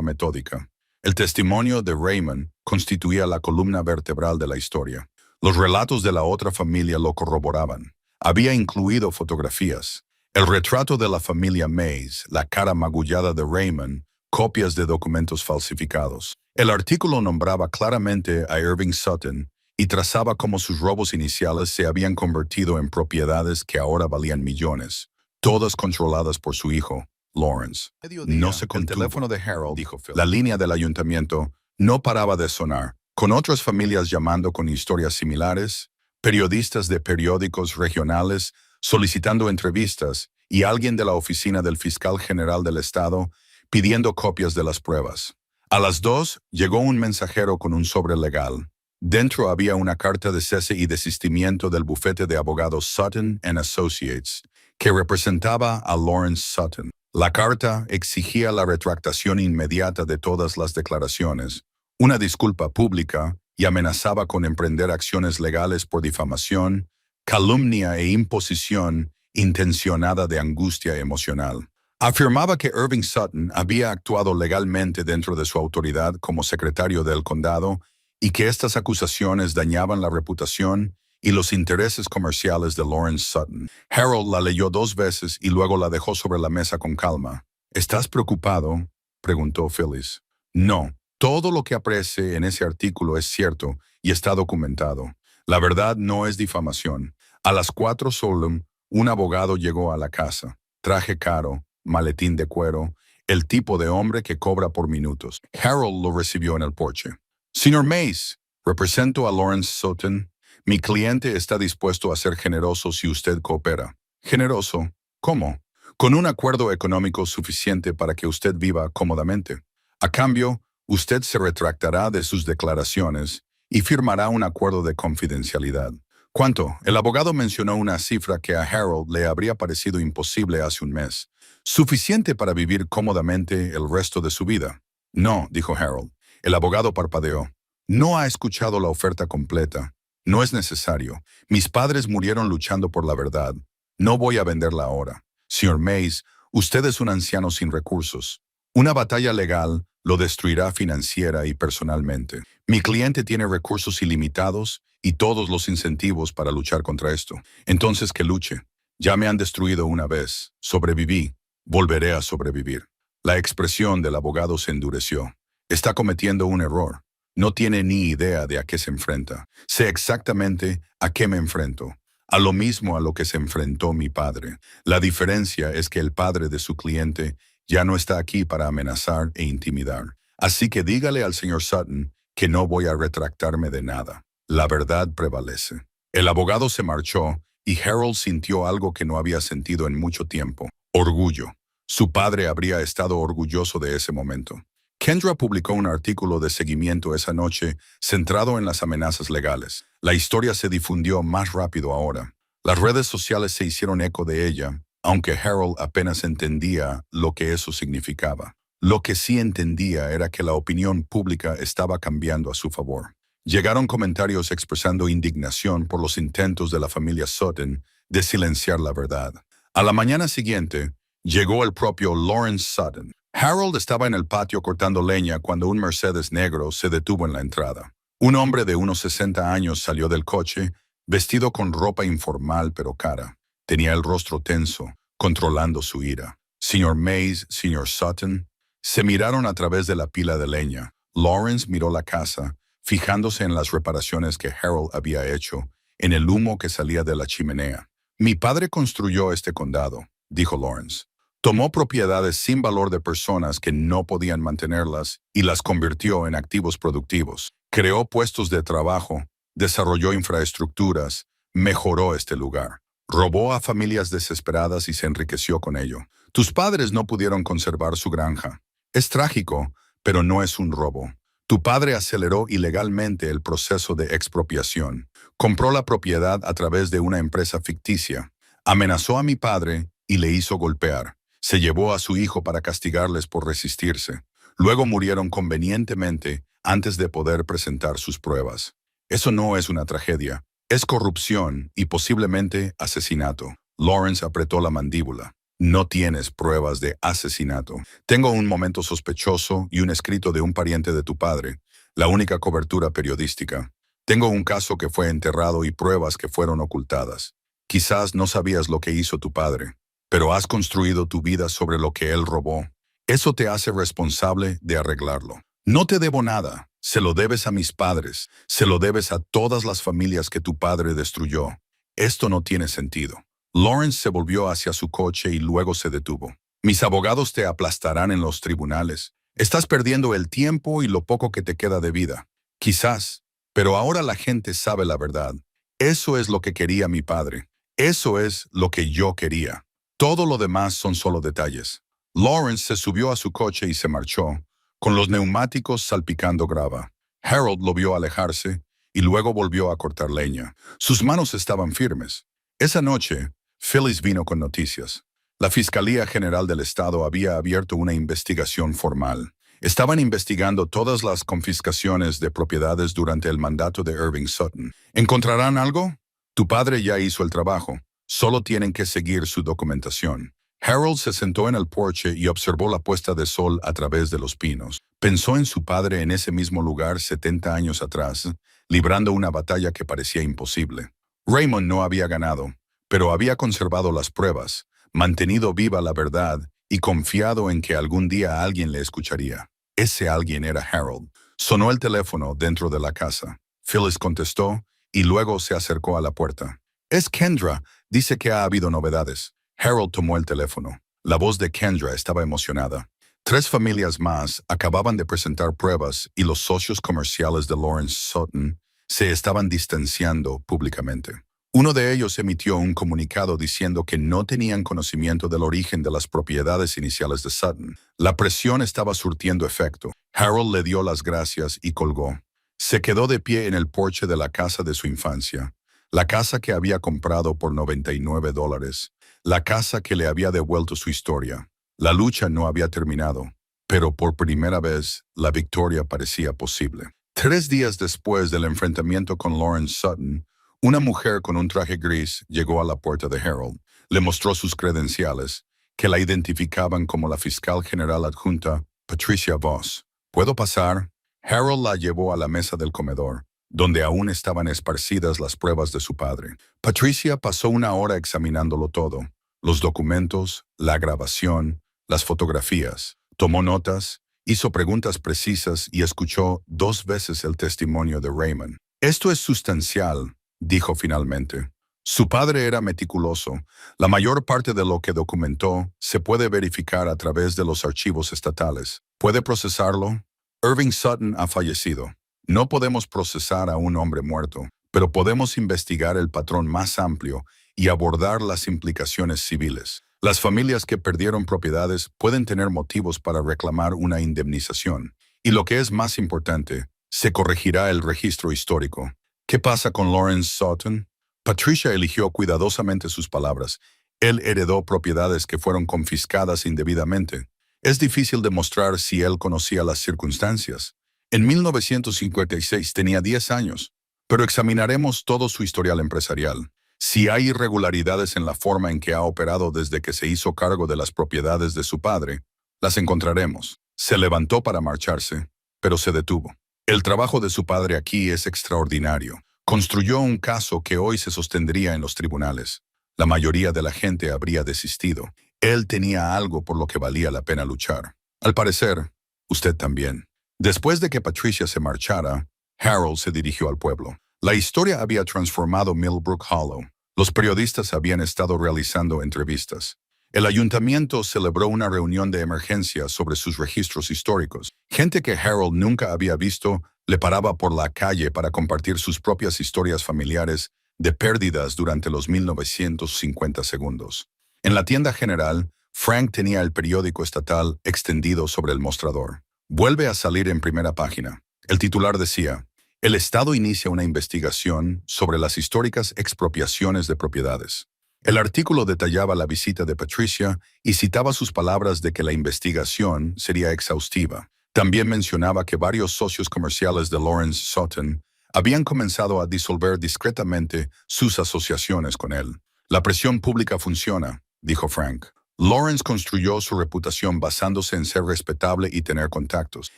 Speaker 1: metódica. El testimonio de Raymond constituía la columna vertebral de la historia. Los relatos de la otra familia lo corroboraban. Había incluido fotografías, el retrato de la familia Mays, la cara magullada de Raymond, copias de documentos falsificados. El artículo nombraba claramente a Irving Sutton y trazaba cómo sus robos iniciales se habían convertido en propiedades que ahora valían millones, todas controladas por su hijo, Lawrence. No se contuvo. El teléfono de Harold, dijo Phil. La línea del ayuntamiento no paraba de sonar, con otras familias llamando con historias similares, periodistas de periódicos regionales solicitando entrevistas y alguien de la oficina del fiscal general del estado pidiendo copias de las pruebas. A las 2 llegó un mensajero con un sobre legal. Dentro había una carta de cese y desistimiento del bufete de abogados Sutton & Associates, que representaba a Lawrence Sutton. La carta exigía la retractación inmediata de todas las declaraciones, una disculpa pública y amenazaba con emprender acciones legales por difamación, calumnia e imposición intencionada de angustia emocional. Afirmaba que Irving Sutton había actuado legalmente dentro de su autoridad como secretario del condado y que estas acusaciones dañaban la reputación y los intereses comerciales de Lawrence Sutton. Harold la leyó 2 veces y luego la dejó sobre la mesa con calma. ¿Estás preocupado?, preguntó Phyllis. No, todo lo que aparece en ese artículo es cierto y está documentado. La verdad no es difamación. A las 4 solemn, un abogado llegó a la casa. Traje caro, maletín de cuero, el tipo de hombre que cobra por minutos. Harold lo recibió en el porche. Señor Mays, represento a Lawrence Sutton. Mi cliente está dispuesto a ser generoso si usted coopera. ¿Generoso? ¿Cómo? Con un acuerdo económico suficiente para que usted viva cómodamente. A cambio, usted se retractará de sus declaraciones y firmará un acuerdo de confidencialidad. ¿Cuánto? El abogado mencionó una cifra que a Harold le habría parecido imposible hace un mes. Suficiente para vivir cómodamente el resto de su vida. No, dijo Harold. El abogado parpadeó. No ha escuchado la oferta completa. No es necesario. Mis padres murieron luchando por la verdad. No voy a venderla ahora. Señor Mays, usted es un anciano sin recursos. Una batalla legal lo destruirá financiera y personalmente. Mi cliente tiene recursos ilimitados y todos los incentivos para luchar contra esto. Entonces que luche. Ya me han destruido una vez. Sobreviví. Volveré a sobrevivir. La expresión del abogado se endureció. Está cometiendo un error. No tiene ni idea de a qué se enfrenta. Sé exactamente a qué me enfrento. A lo mismo a lo que se enfrentó mi padre. La diferencia es que el padre de su cliente ya no está aquí para amenazar e intimidar. Así que dígale al señor Sutton que no voy a retractarme de nada. La verdad prevalece. El abogado se marchó y Harold sintió algo que no había sentido en mucho tiempo. Orgullo. Su padre habría estado orgulloso de ese momento. Kendra publicó un artículo de seguimiento esa noche centrado en las amenazas legales. La historia se difundió más rápido ahora. Las redes sociales se hicieron eco de ella, aunque Harold apenas entendía lo que eso significaba. Lo que sí entendía era que la opinión pública estaba cambiando a su favor. Llegaron comentarios expresando indignación por los intentos de la familia Sutton de silenciar la verdad. A la mañana siguiente, llegó el propio Lawrence Sutton. Harold estaba en el patio cortando leña cuando un Mercedes negro se detuvo en la entrada. Un hombre de unos 60 años salió del coche, vestido con ropa informal pero cara. Tenía el rostro tenso, controlando su ira. Señor Mays, señor Sutton, se miraron a través de la pila de leña. Lawrence miró la casa, fijándose en las reparaciones que Harold había hecho, en el humo que salía de la chimenea. Mi padre construyó este condado, dijo Lawrence. Tomó propiedades sin valor de personas que no podían mantenerlas y las convirtió en activos productivos. Creó puestos de trabajo, desarrolló infraestructuras, mejoró este lugar. Robó a familias desesperadas y se enriqueció con ello. Tus padres no pudieron conservar su granja. Es trágico, pero no es un robo. Tu padre aceleró ilegalmente el proceso de expropiación. Compró la propiedad a través de una empresa ficticia. Amenazó a mi padre y le hizo golpear. Se llevó a su hijo para castigarles por resistirse. Luego murieron convenientemente antes de poder presentar sus pruebas. Eso no es una tragedia. Es corrupción y posiblemente asesinato. Lawrence apretó la mandíbula. No tienes pruebas de asesinato. Tengo un momento sospechoso y un escrito de un pariente de tu padre. La única cobertura periodística. Tengo un caso que fue enterrado y pruebas que fueron ocultadas. Quizás no sabías lo que hizo tu padre, pero has construido tu vida sobre lo que él robó. Eso te hace responsable de arreglarlo. No te debo nada. Se lo debes a mis padres. Se lo debes a todas las familias que tu padre destruyó. Esto no tiene sentido. Lawrence se volvió hacia su coche y luego se detuvo. Mis abogados te aplastarán en los tribunales. Estás perdiendo el tiempo y lo poco que te queda de vida. Quizás, pero ahora la gente sabe la verdad. Eso es lo que quería mi padre. Eso es lo que yo quería. Todo lo demás son solo detalles. Lawrence se subió a su coche y se marchó, con los neumáticos salpicando grava. Harold lo vio alejarse y luego volvió a cortar leña. Sus manos estaban firmes. Esa noche, Phyllis vino con noticias. La Fiscalía General del Estado había abierto una investigación formal. Estaban investigando todas las confiscaciones de propiedades durante el mandato de Irving Sutton. ¿Encontrarán algo? Tu padre ya hizo el trabajo. Solo tienen que seguir su documentación. Harold se sentó en el porche y observó la puesta de sol a través de los pinos. Pensó en su padre en ese mismo lugar 70 años atrás, librando una batalla que parecía imposible. Raymond no había ganado, pero había conservado las pruebas, mantenido viva la verdad y confiado en que algún día alguien le escucharía. Ese alguien era Harold. Sonó el teléfono dentro de la casa. Phyllis contestó y luego se acercó a la puerta. Es Kendra. Dice que ha habido novedades. Harold tomó el teléfono. La voz de Kendra estaba emocionada. 3 familias más acababan de presentar pruebas y los socios comerciales de Lawrence Sutton se estaban distanciando públicamente. Uno de ellos emitió un comunicado diciendo que no tenían conocimiento del origen de las propiedades iniciales de Sutton. La presión estaba surtiendo efecto. Harold le dio las gracias y colgó. Se quedó de pie en el porche de la casa de su infancia, la casa que había comprado por $99, la casa que le había devuelto su historia. La lucha no había terminado, pero por primera vez la victoria parecía posible. 3 días después del enfrentamiento con Lawrence Sutton, una mujer con un traje gris llegó a la puerta de Harold. Le mostró sus credenciales, que la identificaban como la fiscal general adjunta Patricia Voss. ¿Puedo pasar? Harold la llevó a la mesa del comedor, donde aún estaban esparcidas las pruebas de su padre. Patricia pasó una hora examinándolo todo: los documentos, la grabación, las fotografías. Tomó notas, hizo preguntas precisas y escuchó 2 veces el testimonio de Raymond. Esto es sustancial, dijo finalmente. Su padre era meticuloso. La mayor parte de lo que documentó se puede verificar a través de los archivos estatales. ¿Puede procesarlo? Irving Sutton ha fallecido. No podemos procesar a un hombre muerto, pero podemos investigar el patrón más amplio y abordar las implicaciones civiles. Las familias que perdieron propiedades pueden tener motivos para reclamar una indemnización. Y lo que es más importante, se corregirá el registro histórico. ¿Qué pasa con Lawrence Sutton? Patricia eligió cuidadosamente sus palabras. Él heredó propiedades que fueron confiscadas indebidamente. Es difícil demostrar si él conocía las circunstancias. En 1956 tenía 10 años, pero examinaremos todo su historial empresarial. Si hay irregularidades en la forma en que ha operado desde que se hizo cargo de las propiedades de su padre, las encontraremos. Se levantó para marcharse, pero se detuvo. El trabajo de su padre aquí es extraordinario. Construyó un caso que hoy se sostendría en los tribunales. La mayoría de la gente habría desistido. Él tenía algo por lo que valía la pena luchar. Al parecer, usted también. Después de que Patricia se marchara, Harold se dirigió al pueblo. La historia había transformado Millbrook Hollow. Los periodistas habían estado realizando entrevistas. El ayuntamiento celebró una reunión de emergencia sobre sus registros históricos. Gente que Harold nunca había visto le paraba por la calle para compartir sus propias historias familiares de pérdidas durante los 1950 segundos. En la tienda general, Frank tenía el periódico estatal extendido sobre el mostrador. Vuelve a salir en primera página. El titular decía: El Estado inicia una investigación sobre las históricas expropiaciones de propiedades. El artículo detallaba la visita de Patricia y citaba sus palabras de que la investigación sería exhaustiva. También mencionaba que varios socios comerciales de Lawrence Sutton habían comenzado a disolver discretamente sus asociaciones con él. La presión pública funciona, dijo Frank. Lawrence construyó su reputación basándose en ser respetable y tener contactos.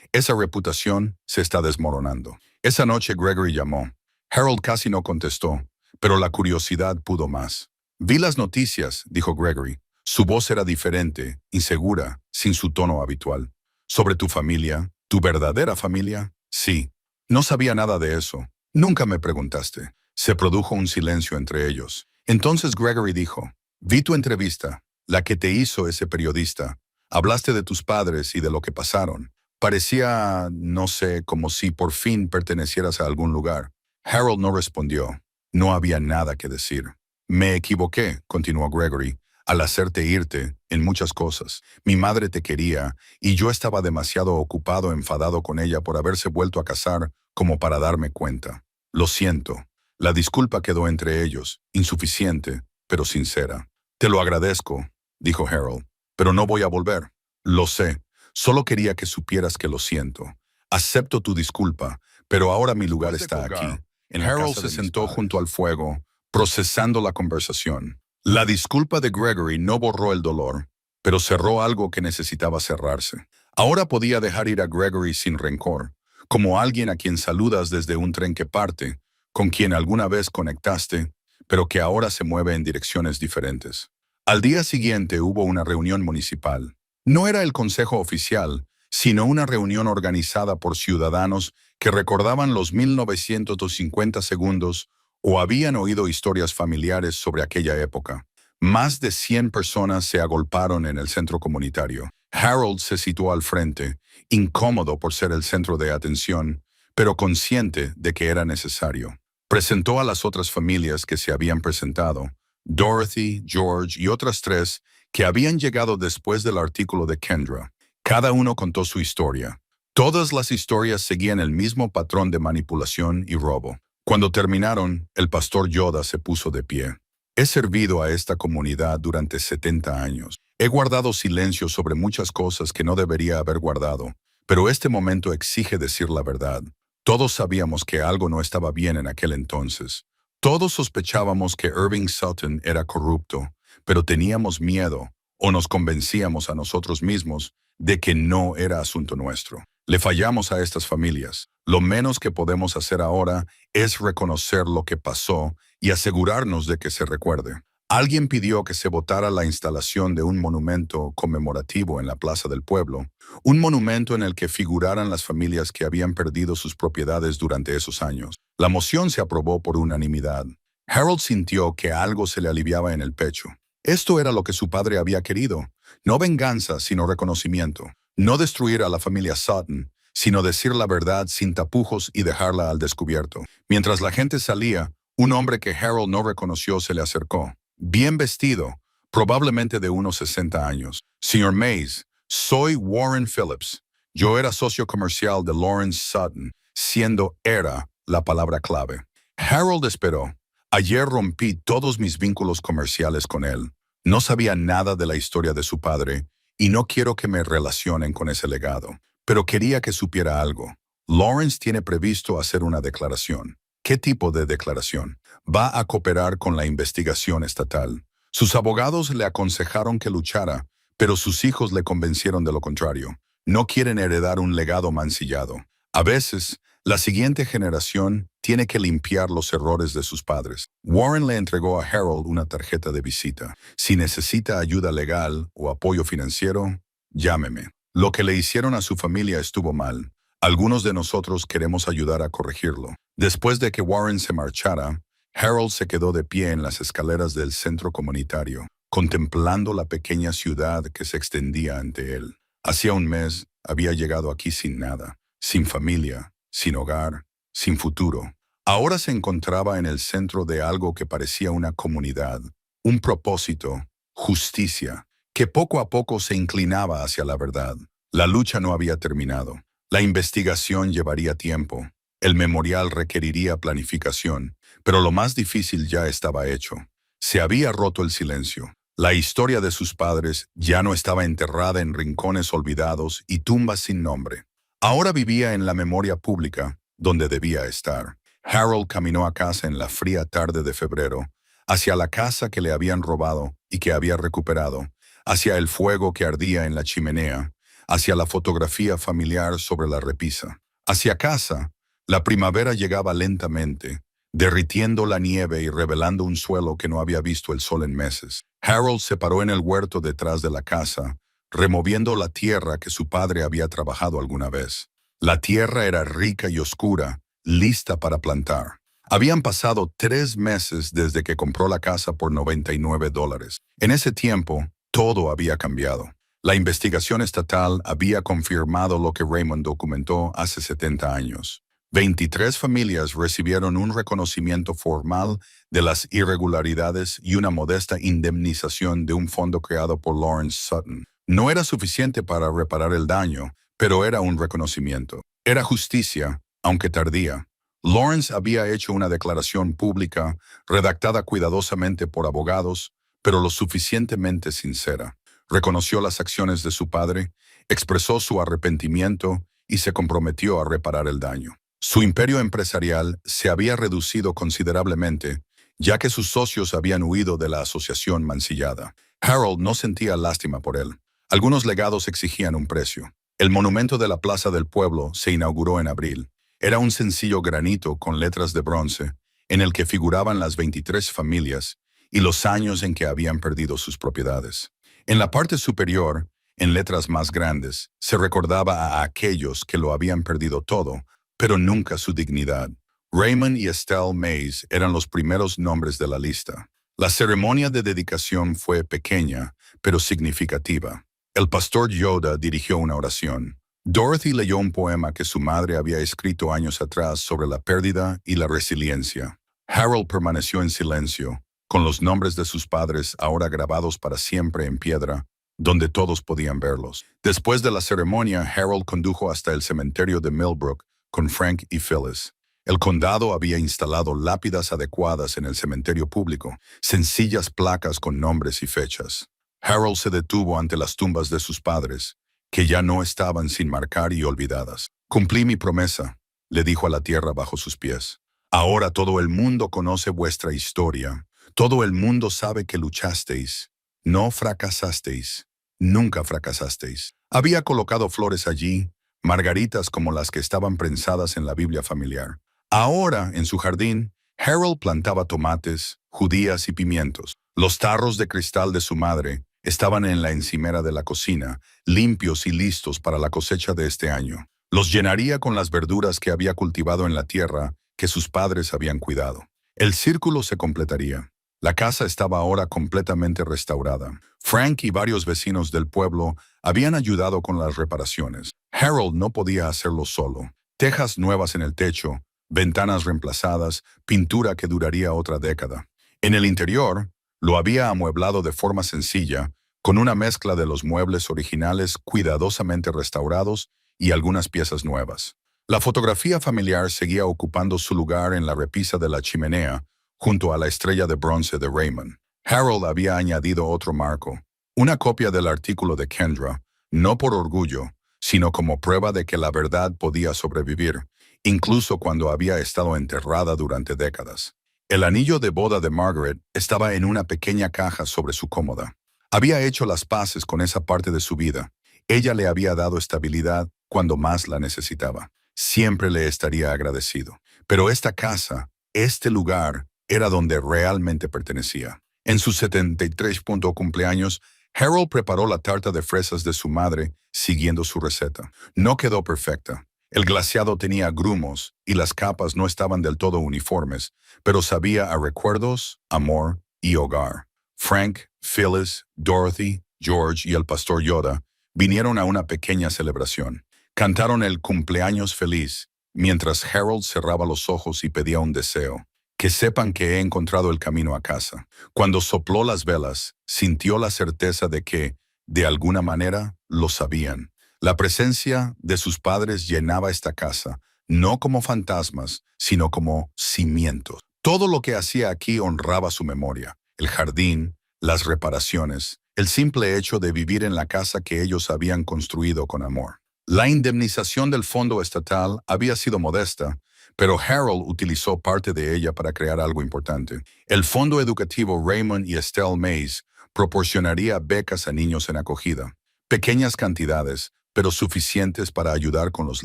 Speaker 1: Esa reputación se está desmoronando. Esa noche Gregory llamó. Harold casi no contestó, pero la curiosidad pudo más. Vi las noticias, dijo Gregory. Su voz era diferente, insegura, sin su tono habitual. ¿Sobre tu familia? ¿Tu verdadera familia? Sí. No sabía nada de eso. Nunca me preguntaste. Se produjo un silencio entre ellos. Entonces Gregory dijo, vi tu entrevista, la que te hizo ese periodista. Hablaste de tus padres y de lo que pasaron. Parecía, no sé, como si por fin pertenecieras a algún lugar. Harold no respondió. No había nada que decir. Me equivoqué, continuó Gregory, al hacerte irte en muchas cosas. Mi madre te quería y yo estaba demasiado ocupado, enfadado con ella por haberse vuelto a casar como para darme cuenta. Lo siento. La disculpa quedó entre ellos, insuficiente, pero sincera. Te lo agradezco, dijo Harold, pero no voy a volver. Lo sé. Solo quería que supieras que lo siento. Acepto tu disculpa, pero ahora mi lugar está aquí. Harold se sentó junto al fuego, procesando la conversación. La disculpa de Gregory no borró el dolor, pero cerró algo que necesitaba cerrarse. Ahora podía dejar ir a Gregory sin rencor, como alguien a quien saludas desde un tren que parte, con quien alguna vez conectaste, pero que ahora se mueve en direcciones diferentes. Al día siguiente hubo una reunión municipal. No era el consejo oficial, sino una reunión organizada por ciudadanos que recordaban los 1950 segundos o habían oído historias familiares sobre aquella época. Más de 100 personas se agolparon en el centro comunitario. Harold se situó al frente, incómodo por ser el centro de atención, pero consciente de que era necesario. Presentó a las otras familias que se habían presentado, Dorothy, George y otras 3 que habían llegado después del artículo de Kendra. Cada uno contó su historia. Todas las historias seguían el mismo patrón de manipulación y robo. Cuando terminaron, el pastor Yoda se puso de pie. He servido a esta comunidad durante 70 años. He guardado silencio sobre muchas cosas que no debería haber guardado, pero este momento exige decir la verdad. Todos sabíamos que algo no estaba bien en aquel entonces. Todos sospechábamos que Irving Sutton era corrupto, pero teníamos miedo, o nos convencíamos a nosotros mismos, de que no era asunto nuestro. Le fallamos a estas familias. Lo menos que podemos hacer ahora es reconocer lo que pasó y asegurarnos de que se recuerde. Alguien pidió que se votara la instalación de un monumento conmemorativo en la Plaza del Pueblo, un monumento en el que figuraran las familias que habían perdido sus propiedades durante esos años. La moción se aprobó por unanimidad. Harold sintió que algo se le aliviaba en el pecho. Esto era lo que su padre había querido. No venganza, sino reconocimiento. No destruir a la familia Sutton, sino decir la verdad sin tapujos y dejarla al descubierto. Mientras la gente salía, un hombre que Harold no reconoció se le acercó. Bien vestido, probablemente de unos 60 años. Señor Mays, soy Warren Phillips. Yo era socio comercial de Lawrence Sutton, siendo era la palabra clave. Harold esperó. Ayer rompí todos mis vínculos comerciales con él. No sabía nada de la historia de su padre y no quiero que me relacionen con ese legado. Pero quería que supiera algo. Lawrence tiene previsto hacer una declaración. ¿Qué tipo de declaración? Va a cooperar con la investigación estatal. Sus abogados le aconsejaron que luchara, pero sus hijos le convencieron de lo contrario. No quieren heredar un legado mancillado. A veces, la siguiente generación tiene que limpiar los errores de sus padres. Warren le entregó a Harold una tarjeta de visita. Si necesita ayuda legal o apoyo financiero, llámeme. Lo que le hicieron a su familia estuvo mal. Algunos de nosotros queremos ayudar a corregirlo. Después de que Warren se marchara, Harold se quedó de pie en las escaleras del centro comunitario, contemplando la pequeña ciudad que se extendía ante él. Hacía un mes había llegado aquí sin nada, sin familia, sin hogar, sin futuro. Ahora se encontraba en el centro de algo que parecía una comunidad, un propósito, justicia, que poco a poco se inclinaba hacia la verdad. La lucha no había terminado. La investigación llevaría tiempo, El memorial requeriría planificación, pero lo más difícil ya estaba hecho. Se había roto el silencio. La historia de sus padres ya no estaba enterrada en rincones olvidados y tumbas sin nombre. Ahora vivía en la memoria pública, donde debía estar. Harold caminó a casa en la fría tarde de febrero, hacia la casa que le habían robado y que había recuperado, hacia el fuego que ardía en la chimenea, hacia la fotografía familiar sobre la repisa. Hacia casa, la primavera llegaba lentamente, derritiendo la nieve y revelando un suelo que no había visto el sol en meses. Harold se paró en el huerto detrás de la casa, removiendo la tierra que su padre había trabajado alguna vez. La tierra era rica y oscura, lista para plantar. Habían pasado 3 meses desde que compró la casa por $99. En ese tiempo, todo había cambiado. La investigación estatal había confirmado lo que Raymond documentó hace 70 años. 23 familias recibieron un reconocimiento formal de las irregularidades y una modesta indemnización de un fondo creado por Lawrence Sutton. No era suficiente para reparar el daño, pero era un reconocimiento. Era justicia, aunque tardía. Lawrence había hecho una declaración pública, redactada cuidadosamente por abogados, pero lo suficientemente sincera. Reconoció las acciones de su padre, expresó su arrepentimiento y se comprometió a reparar el daño. Su imperio empresarial se había reducido considerablemente, ya que sus socios habían huido de la asociación mancillada. Harold no sentía lástima por él. Algunos legados exigían un precio. El monumento de la Plaza del Pueblo se inauguró en abril. Era un sencillo granito con letras de bronce, en el que figuraban las 23 familias y los años en que habían perdido sus propiedades. En la parte superior, en letras más grandes, se recordaba a aquellos que lo habían perdido todo, pero nunca su dignidad. Raymond y Estelle Mays eran los primeros nombres de la lista. La ceremonia de dedicación fue pequeña, pero significativa. El pastor Yoda dirigió una oración. Dorothy leyó un poema que su madre había escrito años atrás sobre la pérdida y la resiliencia. Harold permaneció en silencio, con los nombres de sus padres ahora grabados para siempre en piedra, donde todos podían verlos. Después de la ceremonia, Harold condujo hasta el cementerio de Millbrook con Frank y Phyllis. El condado había instalado lápidas adecuadas en el cementerio público, sencillas placas con nombres y fechas. Harold se detuvo ante las tumbas de sus padres, que ya no estaban sin marcar y olvidadas. «Cumplí mi promesa», le dijo a la tierra bajo sus pies. «Ahora todo el mundo conoce vuestra historia. Todo el mundo sabe que luchasteis. No fracasasteis. Nunca fracasasteis». Había colocado flores allí, margaritas como las que estaban prensadas en la Biblia familiar. Ahora, en su jardín, Harold plantaba tomates, judías y pimientos. Los tarros de cristal de su madre estaban en la encimera de la cocina, limpios y listos para la cosecha de este año. Los llenaría con las verduras que había cultivado en la tierra que sus padres habían cuidado. El círculo se completaría. La casa estaba ahora completamente restaurada. Frank y varios vecinos del pueblo habían ayudado con las reparaciones. Harold no podía hacerlo solo. Tejas nuevas en el techo, ventanas reemplazadas, pintura que duraría otra década. En el interior, lo había amueblado de forma sencilla, con una mezcla de los muebles originales cuidadosamente restaurados y algunas piezas nuevas. La fotografía familiar seguía ocupando su lugar en la repisa de la chimenea, junto a la estrella de bronce de Raymond. Harold había añadido otro marco, una copia del artículo de Kendra, no por orgullo, sino como prueba de que la verdad podía sobrevivir, incluso cuando había estado enterrada durante décadas. El anillo de boda de Margaret estaba en una pequeña caja sobre su cómoda. Había hecho las paces con esa parte de su vida. Ella le había dado estabilidad cuando más la necesitaba. Siempre le estaría agradecido. Pero esta casa, este lugar, era donde realmente pertenecía. En su 73 cumpleaños, Harold preparó la tarta de fresas de su madre siguiendo su receta. No quedó perfecta. El glaseado tenía grumos y las capas no estaban del todo uniformes, pero sabía a recuerdos, amor y hogar. Frank, Phyllis, Dorothy, George y el pastor Yoda vinieron a una pequeña celebración. Cantaron el cumpleaños feliz, mientras Harold cerraba los ojos y pedía un deseo. Que sepan que he encontrado el camino a casa. Cuando sopló las velas, sintió la certeza de que, de alguna manera, lo sabían. La presencia de sus padres llenaba esta casa, no como fantasmas, sino como cimientos. Todo lo que hacía aquí honraba su memoria, el jardín, las reparaciones, el simple hecho de vivir en la casa que ellos habían construido con amor. La indemnización del fondo estatal había sido modesta, pero Harold utilizó parte de ella para crear algo importante. El fondo educativo Raymond y Estelle Mays proporcionaría becas a niños en acogida. Pequeñas cantidades, pero suficientes para ayudar con los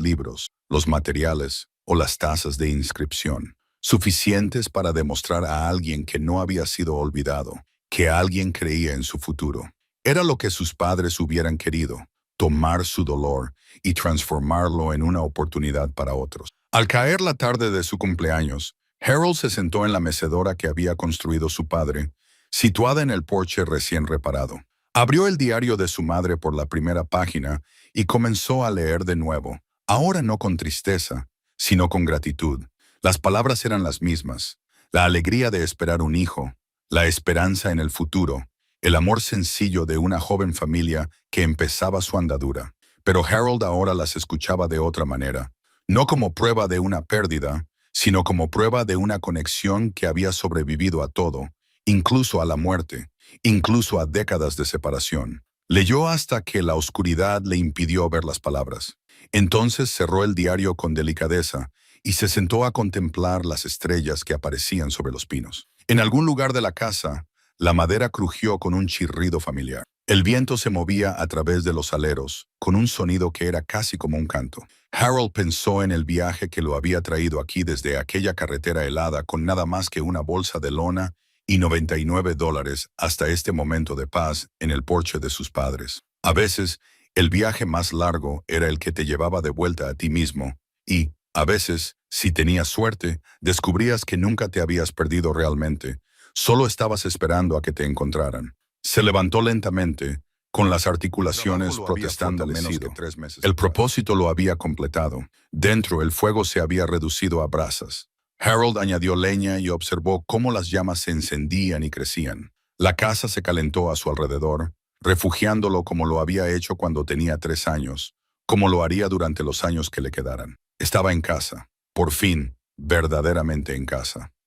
Speaker 1: libros, los materiales o las tasas de inscripción. Suficientes para demostrar a alguien que no había sido olvidado, que alguien creía en su futuro. Era lo que sus padres hubieran querido, tomar su dolor y transformarlo en una oportunidad para otros. Al caer la tarde de su cumpleaños, Harold se sentó en la mecedora que había construido su padre, situada en el porche recién reparado. Abrió el diario de su madre por la primera página y comenzó a leer de nuevo, ahora no con tristeza, sino con gratitud. Las palabras eran las mismas: la alegría de esperar un hijo, la esperanza en el futuro, el amor sencillo de una joven familia que empezaba su andadura. Pero Harold ahora las escuchaba de otra manera, no como prueba de una pérdida, sino como prueba de una conexión que había sobrevivido a todo, incluso a la muerte, incluso a décadas de separación. Leyó hasta que la oscuridad le impidió ver las palabras. Entonces cerró el diario con delicadeza y se sentó a contemplar las estrellas que aparecían sobre los pinos. En algún lugar de la casa, la madera crujió con un chirrido familiar. El viento se movía a través de los aleros, con un sonido que era casi como un canto. Harold pensó en el viaje que lo había traído aquí desde aquella carretera helada con nada más que una bolsa de lona y $99 hasta este momento de paz en el porche de sus padres. A veces, el viaje más largo era el que te llevaba de vuelta a ti mismo, y, a veces, si tenías suerte, descubrías que nunca te habías perdido realmente, solo estabas esperando a que te encontraran. Se levantó lentamente, con las articulaciones protestando menos que 3 meses. El propósito lo había completado. Dentro el fuego se había reducido a brasas. Harold añadió leña y observó cómo las llamas se encendían y crecían. La casa se calentó a su alrededor, refugiándolo como lo había hecho cuando tenía 3 años, como lo haría durante los años que le quedaran. Estaba en casa, por fin, verdaderamente en casa.